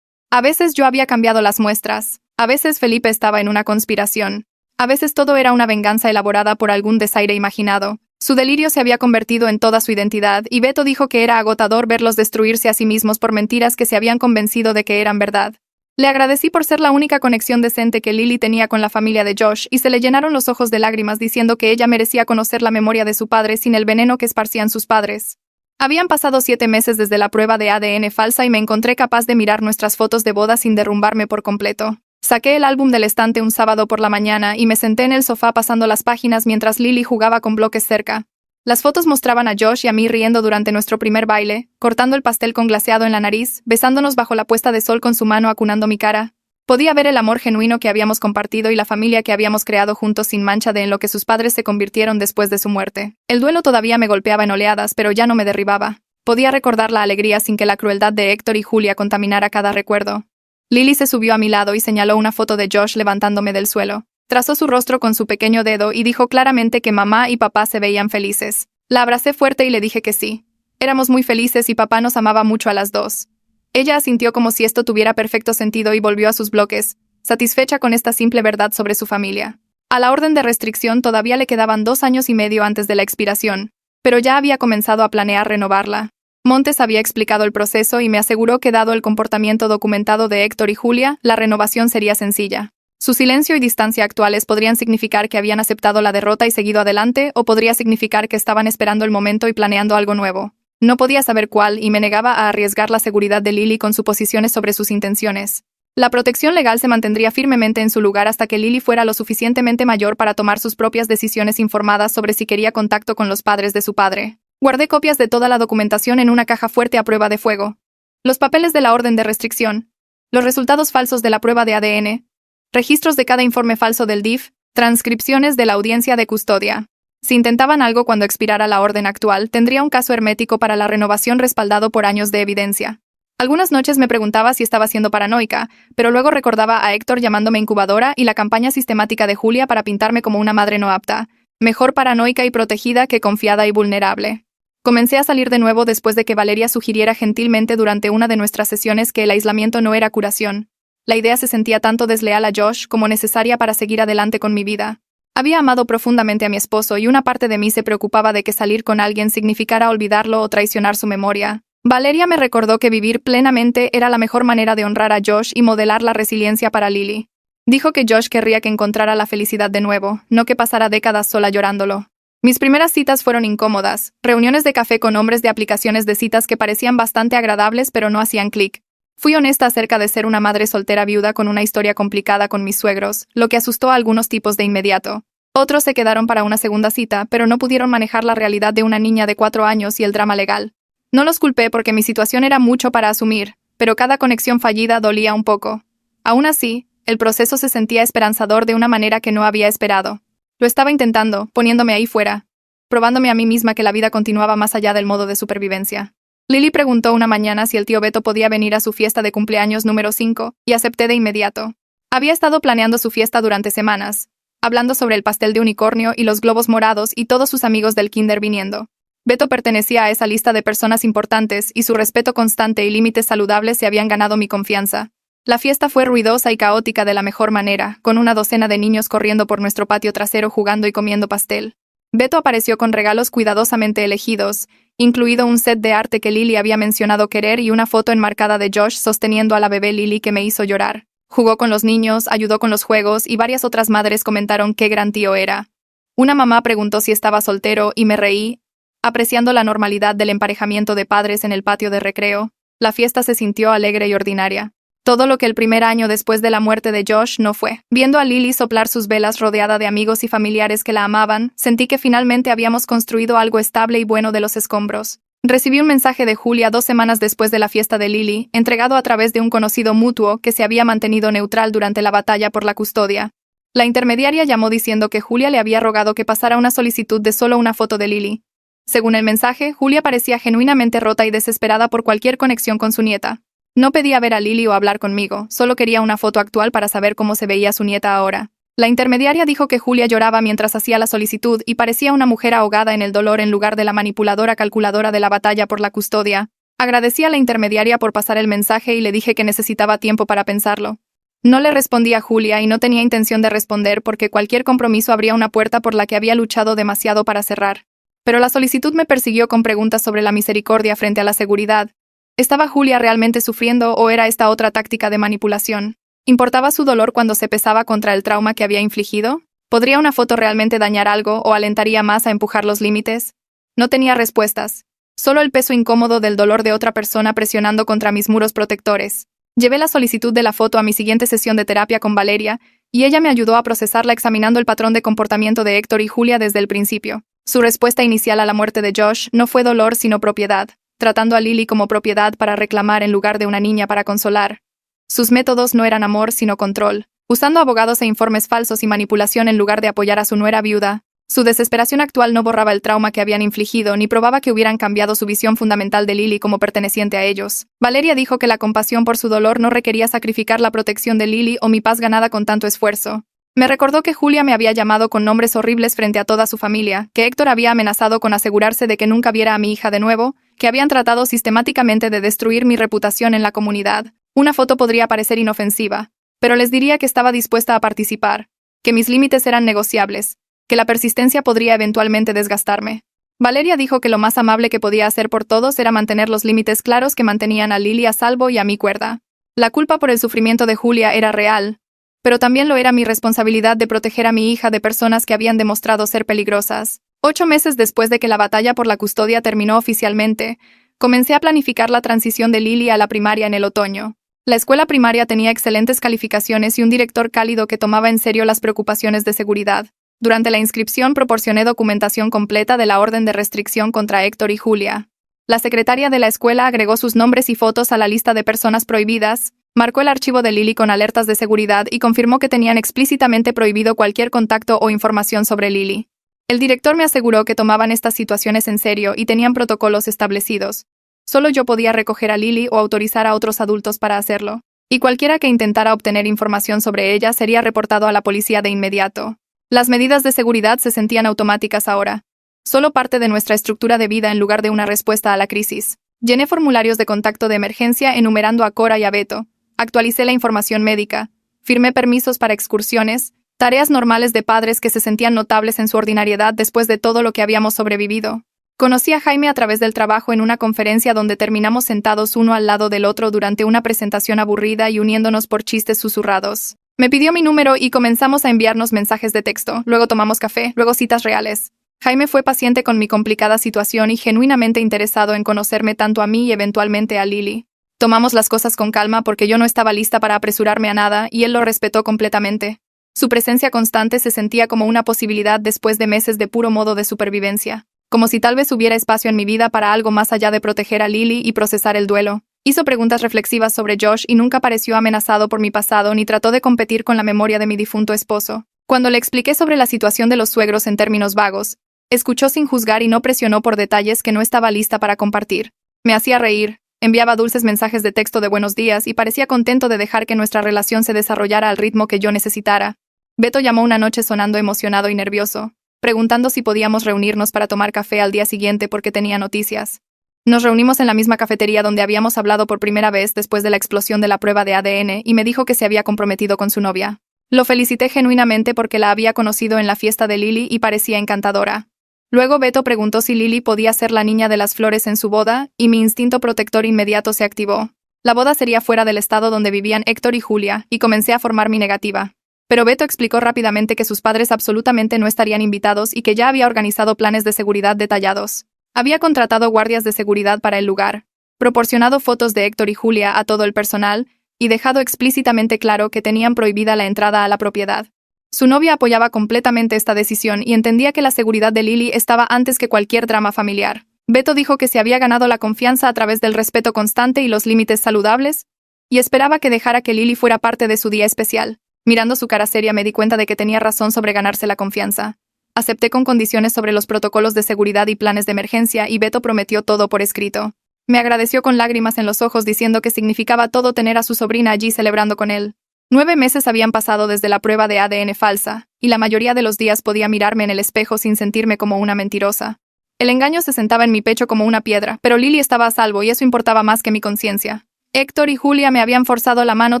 A veces yo había cambiado las muestras, a veces Felipe estaba en una conspiración. A veces todo era una venganza elaborada por algún desaire imaginado. Su delirio se había convertido en toda su identidad, y Beto dijo que era agotador verlos destruirse a sí mismos por mentiras que se habían convencido de que eran verdad. Le agradecí por ser la única conexión decente que Lily tenía con la familia de Josh y se le llenaron los ojos de lágrimas diciendo que ella merecía conocer la memoria de su padre sin el veneno que esparcían sus padres. Habían pasado 7 meses desde la prueba de ADN falsa y me encontré capaz de mirar nuestras fotos de boda sin derrumbarme por completo. Saqué el álbum del estante un sábado por la mañana y me senté en el sofá pasando las páginas mientras Lily jugaba con bloques cerca. Las fotos mostraban a Josh y a mí riendo durante nuestro primer baile, cortando el pastel con glaseado en la nariz, besándonos bajo la puesta de sol con su mano acunando mi cara. Podía ver el amor genuino que habíamos compartido y la familia que habíamos creado juntos sin mancha de en lo que sus padres se convirtieron después de su muerte. El duelo todavía me golpeaba en oleadas, pero ya no me derribaba. Podía recordar la alegría sin que la crueldad de Héctor y Julia contaminara cada recuerdo. Lily se subió a mi lado y señaló una foto de Josh levantándome del suelo. Trazó su rostro con su pequeño dedo y dijo claramente que mamá y papá se veían felices. La abracé fuerte y le dije que sí. Éramos muy felices y papá nos amaba mucho a las dos. Ella asintió como si esto tuviera perfecto sentido y volvió a sus bloques, satisfecha con esta simple verdad sobre su familia. A la orden de restricción todavía le quedaban 2 años y medio antes de la expiración, pero ya había comenzado a planear renovarla. Montes había explicado el proceso y me aseguró que dado el comportamiento documentado de Héctor y Julia, la renovación sería sencilla. Su silencio y distancia actuales podrían significar que habían aceptado la derrota y seguido adelante, o podría significar que estaban esperando el momento y planeando algo nuevo. No podía saber cuál y me negaba a arriesgar la seguridad de Lily con suposiciones sobre sus intenciones. La protección legal se mantendría firmemente en su lugar hasta que Lily fuera lo suficientemente mayor para tomar sus propias decisiones informadas sobre si quería contacto con los padres de su padre. Guardé copias de toda la documentación en una caja fuerte a prueba de fuego. Los papeles de la orden de restricción, los resultados falsos de la prueba de ADN, registros de cada informe falso del DIF, transcripciones de la audiencia de custodia. Si intentaban algo cuando expirara la orden actual, tendría un caso hermético para la renovación respaldado por años de evidencia. Algunas noches me preguntaba si estaba siendo paranoica, pero luego recordaba a Héctor llamándome incubadora y la campaña sistemática de Julia para pintarme como una madre no apta, mejor paranoica y protegida que confiada y vulnerable. Comencé a salir de nuevo después de que Valeria sugiriera gentilmente durante una de nuestras sesiones que el aislamiento no era curación. La idea se sentía tanto desleal a Josh como necesaria para seguir adelante con mi vida. Había amado profundamente a mi esposo y una parte de mí se preocupaba de que salir con alguien significara olvidarlo o traicionar su memoria. Valeria me recordó que vivir plenamente era la mejor manera de honrar a Josh y modelar la resiliencia para Lily. Dijo que Josh querría que encontrara la felicidad de nuevo, no que pasara décadas sola llorándolo. Mis primeras citas fueron incómodas, reuniones de café con hombres de aplicaciones de citas que parecían bastante agradables pero no hacían clic. Fui honesta acerca de ser una madre soltera viuda con una historia complicada con mis suegros, lo que asustó a algunos tipos de inmediato. Otros se quedaron para una segunda cita, pero no pudieron manejar la realidad de una niña de 4 años y el drama legal. No los culpé porque mi situación era mucho para asumir, pero cada conexión fallida dolía un poco. Aún así, el proceso se sentía esperanzador de una manera que no había esperado. Lo estaba intentando, poniéndome ahí fuera, probándome a mí misma que la vida continuaba más allá del modo de supervivencia. Lily preguntó una mañana si el tío Beto podía venir a su fiesta de cumpleaños número 5, y acepté de inmediato. Había estado planeando su fiesta durante semanas, hablando sobre el pastel de unicornio y los globos morados y todos sus amigos del kinder viniendo. Beto pertenecía a esa lista de personas importantes y su respeto constante y límites saludables se habían ganado mi confianza. La fiesta fue ruidosa y caótica de la mejor manera, con una docena de niños corriendo por nuestro patio trasero jugando y comiendo pastel. Beto apareció con regalos cuidadosamente elegidos, incluido un set de arte que Lily había mencionado querer y una foto enmarcada de Josh sosteniendo a la bebé Lily que me hizo llorar. Jugó con los niños, ayudó con los juegos y varias otras madres comentaron qué gran tío era. Una mamá preguntó si estaba soltero y me reí, apreciando la normalidad del emparejamiento de padres en el patio de recreo. La fiesta se sintió alegre y ordinaria. Todo lo que el primer año después de la muerte de Josh no fue. Viendo a Lily soplar sus velas rodeada de amigos y familiares que la amaban, sentí que finalmente habíamos construido algo estable y bueno de los escombros. Recibí un mensaje de Julia 2 semanas después de la fiesta de Lily, entregado a través de un conocido mutuo que se había mantenido neutral durante la batalla por la custodia. La intermediaria llamó diciendo que Julia le había rogado que pasara una solicitud de solo una foto de Lily. Según el mensaje, Julia parecía genuinamente rota y desesperada por cualquier conexión con su nieta. No pedía ver a Lily o hablar conmigo, solo quería una foto actual para saber cómo se veía su nieta ahora. La intermediaria dijo que Julia lloraba mientras hacía la solicitud y parecía una mujer ahogada en el dolor en lugar de la manipuladora calculadora de la batalla por la custodia. Agradecí a la intermediaria por pasar el mensaje y le dije que necesitaba tiempo para pensarlo. No le respondí a Julia y no tenía intención de responder porque cualquier compromiso abría una puerta por la que había luchado demasiado para cerrar. Pero la solicitud me persiguió con preguntas sobre la misericordia frente a la seguridad. ¿Estaba Julia realmente sufriendo o era esta otra táctica de manipulación? ¿Importaba su dolor cuando se pesaba contra el trauma que había infligido? ¿Podría una foto realmente dañar algo o alentaría más a empujar los límites? No tenía respuestas. Solo el peso incómodo del dolor de otra persona presionando contra mis muros protectores. Llevé la solicitud de la foto a mi siguiente sesión de terapia con Valeria, y ella me ayudó a procesarla examinando el patrón de comportamiento de Héctor y Julia desde el principio. Su respuesta inicial a la muerte de Josh no fue dolor sino propiedad, tratando a Lily como propiedad para reclamar en lugar de una niña para consolar. Sus métodos no eran amor sino control, usando abogados e informes falsos y manipulación en lugar de apoyar a su nuera viuda. Su desesperación actual no borraba el trauma que habían infligido ni probaba que hubieran cambiado su visión fundamental de Lily como perteneciente a ellos. Valeria dijo que la compasión por su dolor no requería sacrificar la protección de Lily o mi paz ganada con tanto esfuerzo. Me recordó que Julia me había llamado con nombres horribles frente a toda su familia, que Héctor había amenazado con asegurarse de que nunca viera a mi hija de nuevo, que habían tratado sistemáticamente de destruir mi reputación en la comunidad. Una foto podría parecer inofensiva, pero les diría que estaba dispuesta a participar, que mis límites eran negociables, que la persistencia podría eventualmente desgastarme. Valeria dijo que lo más amable que podía hacer por todos era mantener los límites claros que mantenían a Lily a salvo y a mi cuerda. La culpa por el sufrimiento de Julia era real, pero también lo era mi responsabilidad de proteger a mi hija de personas que habían demostrado ser peligrosas. 8 meses después de que la batalla por la custodia terminó oficialmente, comencé a planificar la transición de Lily a la primaria en el otoño. La escuela primaria tenía excelentes calificaciones y un director cálido que tomaba en serio las preocupaciones de seguridad. Durante la inscripción proporcioné documentación completa de la orden de restricción contra Héctor y Julia. La secretaria de la escuela agregó sus nombres y fotos a la lista de personas prohibidas, marcó el archivo de Lily con alertas de seguridad y confirmó que tenían explícitamente prohibido cualquier contacto o información sobre Lily. El director me aseguró que tomaban estas situaciones en serio y tenían protocolos establecidos. Solo yo podía recoger a Lily o autorizar a otros adultos para hacerlo, y cualquiera que intentara obtener información sobre ella sería reportado a la policía de inmediato. Las medidas de seguridad se sentían automáticas ahora. Solo parte de nuestra estructura de vida en lugar de una respuesta a la crisis. Llené formularios de contacto de emergencia enumerando a Cora y a Beto. Actualicé la información médica. Firmé permisos para excursiones, tareas normales de padres que se sentían notables en su ordinariedad después de todo lo que habíamos sobrevivido. Conocí a Jaime a través del trabajo en una conferencia donde terminamos sentados uno al lado del otro durante una presentación aburrida y uniéndonos por chistes susurrados. Me pidió mi número y comenzamos a enviarnos mensajes de texto, luego tomamos café, luego citas reales. Jaime fue paciente con mi complicada situación y genuinamente interesado en conocerme tanto a mí y eventualmente a Lily. Tomamos las cosas con calma porque yo no estaba lista para apresurarme a nada y él lo respetó completamente. Su presencia constante se sentía como una posibilidad después de meses de puro modo de supervivencia, como si tal vez hubiera espacio en mi vida para algo más allá de proteger a Lily y procesar el duelo. Hizo preguntas reflexivas sobre Josh y nunca pareció amenazado por mi pasado ni trató de competir con la memoria de mi difunto esposo. Cuando le expliqué sobre la situación de los suegros en términos vagos, escuchó sin juzgar y no presionó por detalles que no estaba lista para compartir. Me hacía reír, enviaba dulces mensajes de texto de buenos días y parecía contento de dejar que nuestra relación se desarrollara al ritmo que yo necesitara. Beto llamó una noche sonando emocionado y nervioso, preguntando si podíamos reunirnos para tomar café al día siguiente porque tenía noticias. Nos reunimos en la misma cafetería donde habíamos hablado por primera vez después de la explosión de la prueba de ADN y me dijo que se había comprometido con su novia. Lo felicité genuinamente porque la había conocido en la fiesta de Lily y parecía encantadora. Luego Beto preguntó si Lily podía ser la niña de las flores en su boda y mi instinto protector inmediato se activó. La boda sería fuera del estado donde vivían Héctor y Julia y comencé a formar mi negativa. Pero Beto explicó rápidamente que sus padres absolutamente no estarían invitados y que ya había organizado planes de seguridad detallados. Había contratado guardias de seguridad para el lugar, proporcionado fotos de Héctor y Julia a todo el personal y dejado explícitamente claro que tenían prohibida la entrada a la propiedad. Su novia apoyaba completamente esta decisión y entendía que la seguridad de Lily estaba antes que cualquier drama familiar. Beto dijo que se había ganado la confianza a través del respeto constante y los límites saludables, y esperaba que dejara que Lily fuera parte de su día especial. Mirando su cara seria me di cuenta de que tenía razón sobre ganarse la confianza. Acepté con condiciones sobre los protocolos de seguridad y planes de emergencia y Beto prometió todo por escrito. Me agradeció con lágrimas en los ojos diciendo que significaba todo tener a su sobrina allí celebrando con él. 9 meses habían pasado desde la prueba de ADN falsa, y la mayoría de los días podía mirarme en el espejo sin sentirme como una mentirosa. El engaño se sentaba en mi pecho como una piedra, pero Lily estaba a salvo y eso importaba más que mi conciencia. Héctor y Julia me habían forzado la mano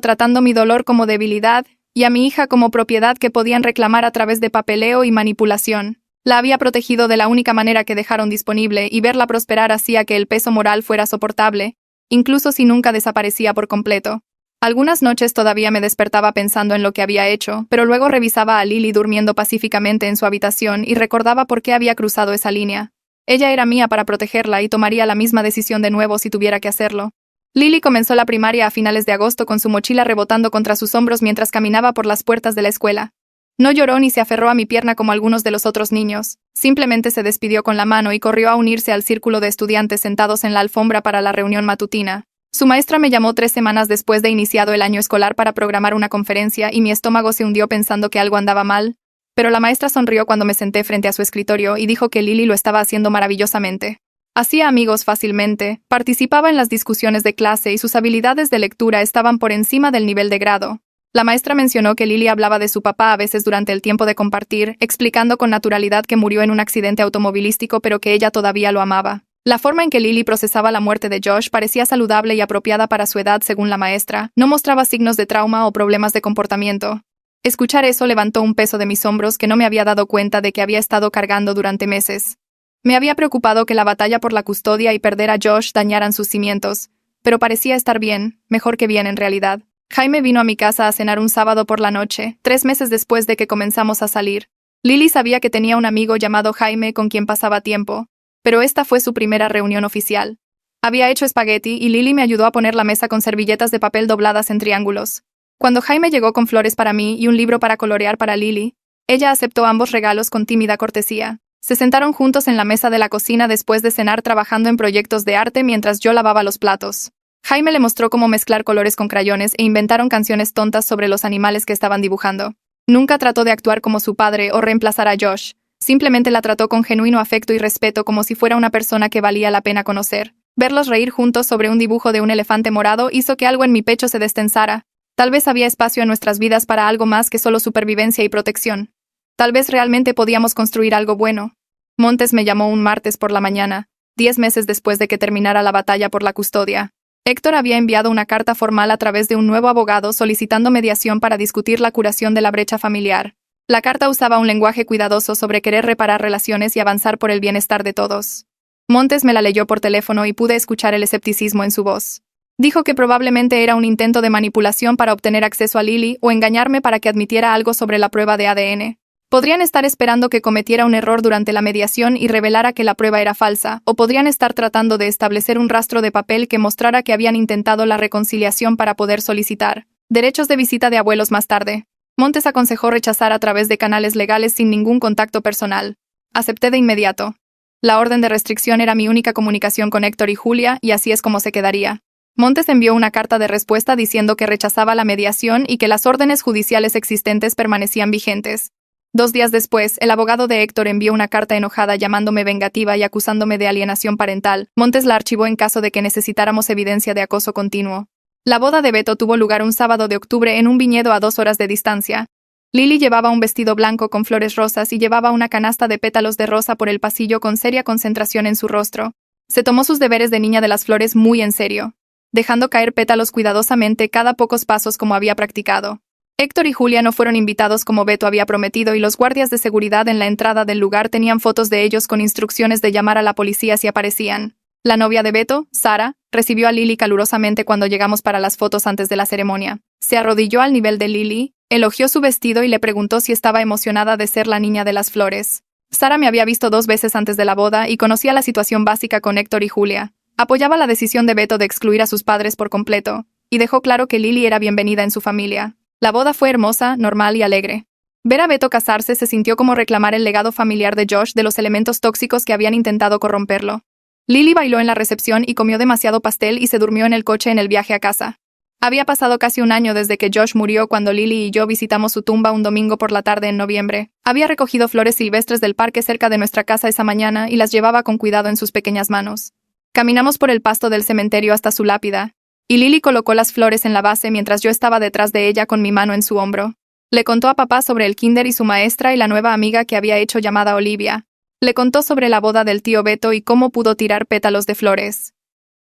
tratando mi dolor como debilidad, y a mi hija como propiedad que podían reclamar a través de papeleo y manipulación. La había protegido de la única manera que dejaron disponible y verla prosperar hacía que el peso moral fuera soportable, incluso si nunca desaparecía por completo. Algunas noches todavía me despertaba pensando en lo que había hecho, pero luego revisaba a Lily durmiendo pacíficamente en su habitación y recordaba por qué había cruzado esa línea. Ella era mía para protegerla y tomaría la misma decisión de nuevo si tuviera que hacerlo. Lily comenzó la primaria a finales de agosto con su mochila rebotando contra sus hombros mientras caminaba por las puertas de la escuela. No lloró ni se aferró a mi pierna como algunos de los otros niños, simplemente se despidió con la mano y corrió a unirse al círculo de estudiantes sentados en la alfombra para la reunión matutina. Su maestra me llamó 3 semanas después de iniciado el año escolar para programar una conferencia y mi estómago se hundió pensando que algo andaba mal, pero la maestra sonrió cuando me senté frente a su escritorio y dijo que Lily lo estaba haciendo maravillosamente. Hacía amigos fácilmente, participaba en las discusiones de clase y sus habilidades de lectura estaban por encima del nivel de grado. La maestra mencionó que Lily hablaba de su papá a veces durante el tiempo de compartir, explicando con naturalidad que murió en un accidente automovilístico pero que ella todavía lo amaba. La forma en que Lily procesaba la muerte de Josh parecía saludable y apropiada para su edad según la maestra, no mostraba signos de trauma o problemas de comportamiento. Escuchar eso levantó un peso de mis hombros que no me había dado cuenta de que había estado cargando durante meses. Me había preocupado que la batalla por la custodia y perder a Josh dañaran sus cimientos, pero parecía estar bien, mejor que bien en realidad. Jaime vino a mi casa a cenar un sábado por la noche, 3 meses después de que comenzamos a salir. Lily sabía que tenía un amigo llamado Jaime con quien pasaba tiempo, pero esta fue su primera reunión oficial. Había hecho espagueti y Lily me ayudó a poner la mesa con servilletas de papel dobladas en triángulos. Cuando Jaime llegó con flores para mí y un libro para colorear para Lily, ella aceptó ambos regalos con tímida cortesía. Se sentaron juntos en la mesa de la cocina después de cenar trabajando en proyectos de arte mientras yo lavaba los platos. Jaime le mostró cómo mezclar colores con crayones e inventaron canciones tontas sobre los animales que estaban dibujando. Nunca trató de actuar como su padre o reemplazar a Josh. Simplemente la trató con genuino afecto y respeto como si fuera una persona que valía la pena conocer. Verlos reír juntos sobre un dibujo de un elefante morado hizo que algo en mi pecho se destensara. Tal vez había espacio en nuestras vidas para algo más que solo supervivencia y protección. Tal vez realmente podíamos construir algo bueno. Montes me llamó un martes por la mañana, 10 meses después de que terminara la batalla por la custodia. Héctor había enviado una carta formal a través de un nuevo abogado solicitando mediación para discutir la curación de la brecha familiar. La carta usaba un lenguaje cuidadoso sobre querer reparar relaciones y avanzar por el bienestar de todos. Montes me la leyó por teléfono y pude escuchar el escepticismo en su voz. Dijo que probablemente era un intento de manipulación para obtener acceso a Lily o engañarme para que admitiera algo sobre la prueba de ADN. Podrían estar esperando que cometiera un error durante la mediación y revelara que la prueba era falsa, o podrían estar tratando de establecer un rastro de papel que mostrara que habían intentado la reconciliación para poder solicitar derechos de visita de abuelos más tarde. Montes aconsejó rechazar a través de canales legales sin ningún contacto personal. Acepté de inmediato. La orden de restricción era mi única comunicación con Héctor y Julia, y así es como se quedaría. Montes envió una carta de respuesta diciendo que rechazaba la mediación y que las órdenes judiciales existentes permanecían vigentes. 2 días después, el abogado de Héctor envió una carta enojada llamándome vengativa y acusándome de alienación parental. Montes la archivó en caso de que necesitáramos evidencia de acoso continuo. La boda de Beto tuvo lugar un sábado de octubre en un viñedo a 2 horas de distancia. Lily llevaba un vestido blanco con flores rosas y llevaba una canasta de pétalos de rosa por el pasillo con seria concentración en su rostro. Se tomó sus deberes de niña de las flores muy en serio, dejando caer pétalos cuidadosamente cada pocos pasos como había practicado. Héctor y Julia no fueron invitados como Beto había prometido y los guardias de seguridad en la entrada del lugar tenían fotos de ellos con instrucciones de llamar a la policía si aparecían. La novia de Beto, Sara, recibió a Lily calurosamente cuando llegamos para las fotos antes de la ceremonia. Se arrodilló al nivel de Lily, elogió su vestido y le preguntó si estaba emocionada de ser la niña de las flores. Sara me había visto 2 veces antes de la boda y conocía la situación básica con Héctor y Julia. Apoyaba la decisión de Beto de excluir a sus padres por completo, y dejó claro que Lily era bienvenida en su familia. La boda fue hermosa, normal y alegre. Ver a Beto casarse se sintió como reclamar el legado familiar de Josh de los elementos tóxicos que habían intentado corromperlo. Lily bailó en la recepción y comió demasiado pastel y se durmió en el coche en el viaje a casa. Había pasado casi un año desde que Josh murió cuando Lily y yo visitamos su tumba un domingo por la tarde en noviembre. Había recogido flores silvestres del parque cerca de nuestra casa esa mañana y las llevaba con cuidado en sus pequeñas manos. Caminamos por el pasto del cementerio hasta su lápida, y Lily colocó las flores en la base mientras yo estaba detrás de ella con mi mano en su hombro. Le contó a papá sobre el kinder y su maestra y la nueva amiga que había hecho llamada Olivia. Le contó sobre la boda del tío Beto y cómo pudo tirar pétalos de flores.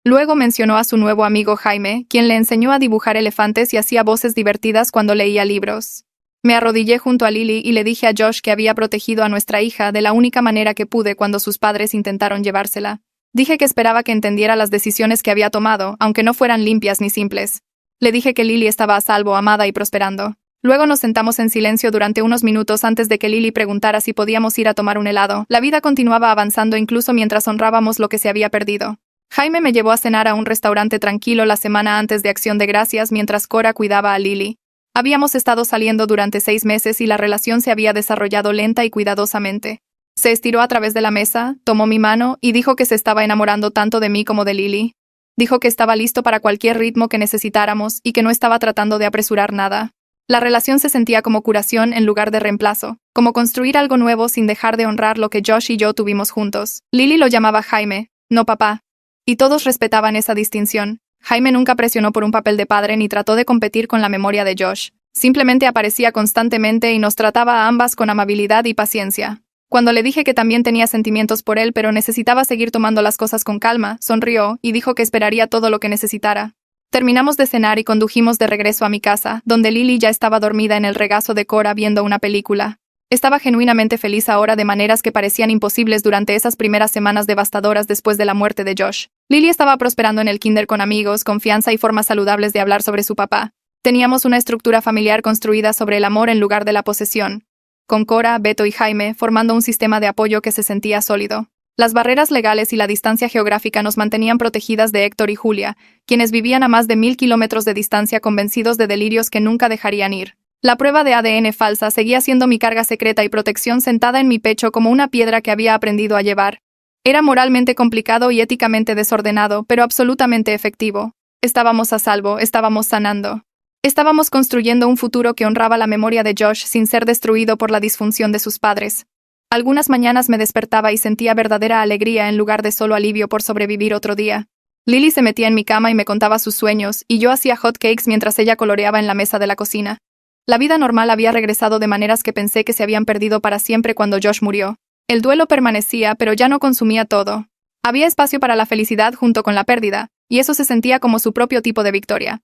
Luego mencionó a su nuevo amigo Jaime, quien le enseñó a dibujar elefantes y hacía voces divertidas cuando leía libros. Me arrodillé junto a Lily y le dije a Josh que había protegido a nuestra hija de la única manera que pude cuando sus padres intentaron llevársela. Dije que esperaba que entendiera las decisiones que había tomado, aunque no fueran limpias ni simples. Le dije que Lily estaba a salvo, amada y prosperando. Luego nos sentamos en silencio durante unos minutos antes de que Lily preguntara si podíamos ir a tomar un helado. La vida continuaba avanzando incluso mientras honrábamos lo que se había perdido. Jaime me llevó a cenar a un restaurante tranquilo la semana antes de Acción de Gracias mientras Cora cuidaba a Lily. Habíamos estado saliendo durante 6 meses y la relación se había desarrollado lenta y cuidadosamente. Se estiró a través de la mesa, tomó mi mano y dijo que se estaba enamorando tanto de mí como de Lily. Dijo que estaba listo para cualquier ritmo que necesitáramos y que no estaba tratando de apresurar nada. La relación se sentía como curación en lugar de reemplazo, como construir algo nuevo sin dejar de honrar lo que Josh y yo tuvimos juntos. Lily lo llamaba Jaime, no papá. Y todos respetaban esa distinción. Jaime nunca presionó por un papel de padre ni trató de competir con la memoria de Josh. Simplemente aparecía constantemente y nos trataba a ambas con amabilidad y paciencia. Cuando le dije que también tenía sentimientos por él pero necesitaba seguir tomando las cosas con calma, sonrió y dijo que esperaría todo lo que necesitara. Terminamos de cenar y condujimos de regreso a mi casa, donde Lily ya estaba dormida en el regazo de Cora viendo una película. Estaba genuinamente feliz ahora de maneras que parecían imposibles durante esas primeras semanas devastadoras después de la muerte de Josh. Lily estaba prosperando en el kinder con amigos, confianza y formas saludables de hablar sobre su papá. Teníamos una estructura familiar construida sobre el amor en lugar de la posesión, con Cora, Beto y Jaime formando un sistema de apoyo que se sentía sólido. Las barreras legales y la distancia geográfica nos mantenían protegidas de Héctor y Julia, quienes vivían a más de 1000 kilómetros de distancia convencidos de delirios que nunca dejarían ir. La prueba de ADN falsa seguía siendo mi carga secreta y protección sentada en mi pecho como una piedra que había aprendido a llevar. Era moralmente complicado y éticamente desordenado, pero absolutamente efectivo. Estábamos a salvo, estábamos sanando. Estábamos construyendo un futuro que honraba la memoria de Josh sin ser destruido por la disfunción de sus padres. Algunas mañanas me despertaba y sentía verdadera alegría en lugar de solo alivio por sobrevivir otro día. Lily se metía en mi cama y me contaba sus sueños, y yo hacía hot cakes mientras ella coloreaba en la mesa de la cocina. La vida normal había regresado de maneras que pensé que se habían perdido para siempre cuando Josh murió. El duelo permanecía, pero ya no consumía todo. Había espacio para la felicidad junto con la pérdida, y eso se sentía como su propio tipo de victoria.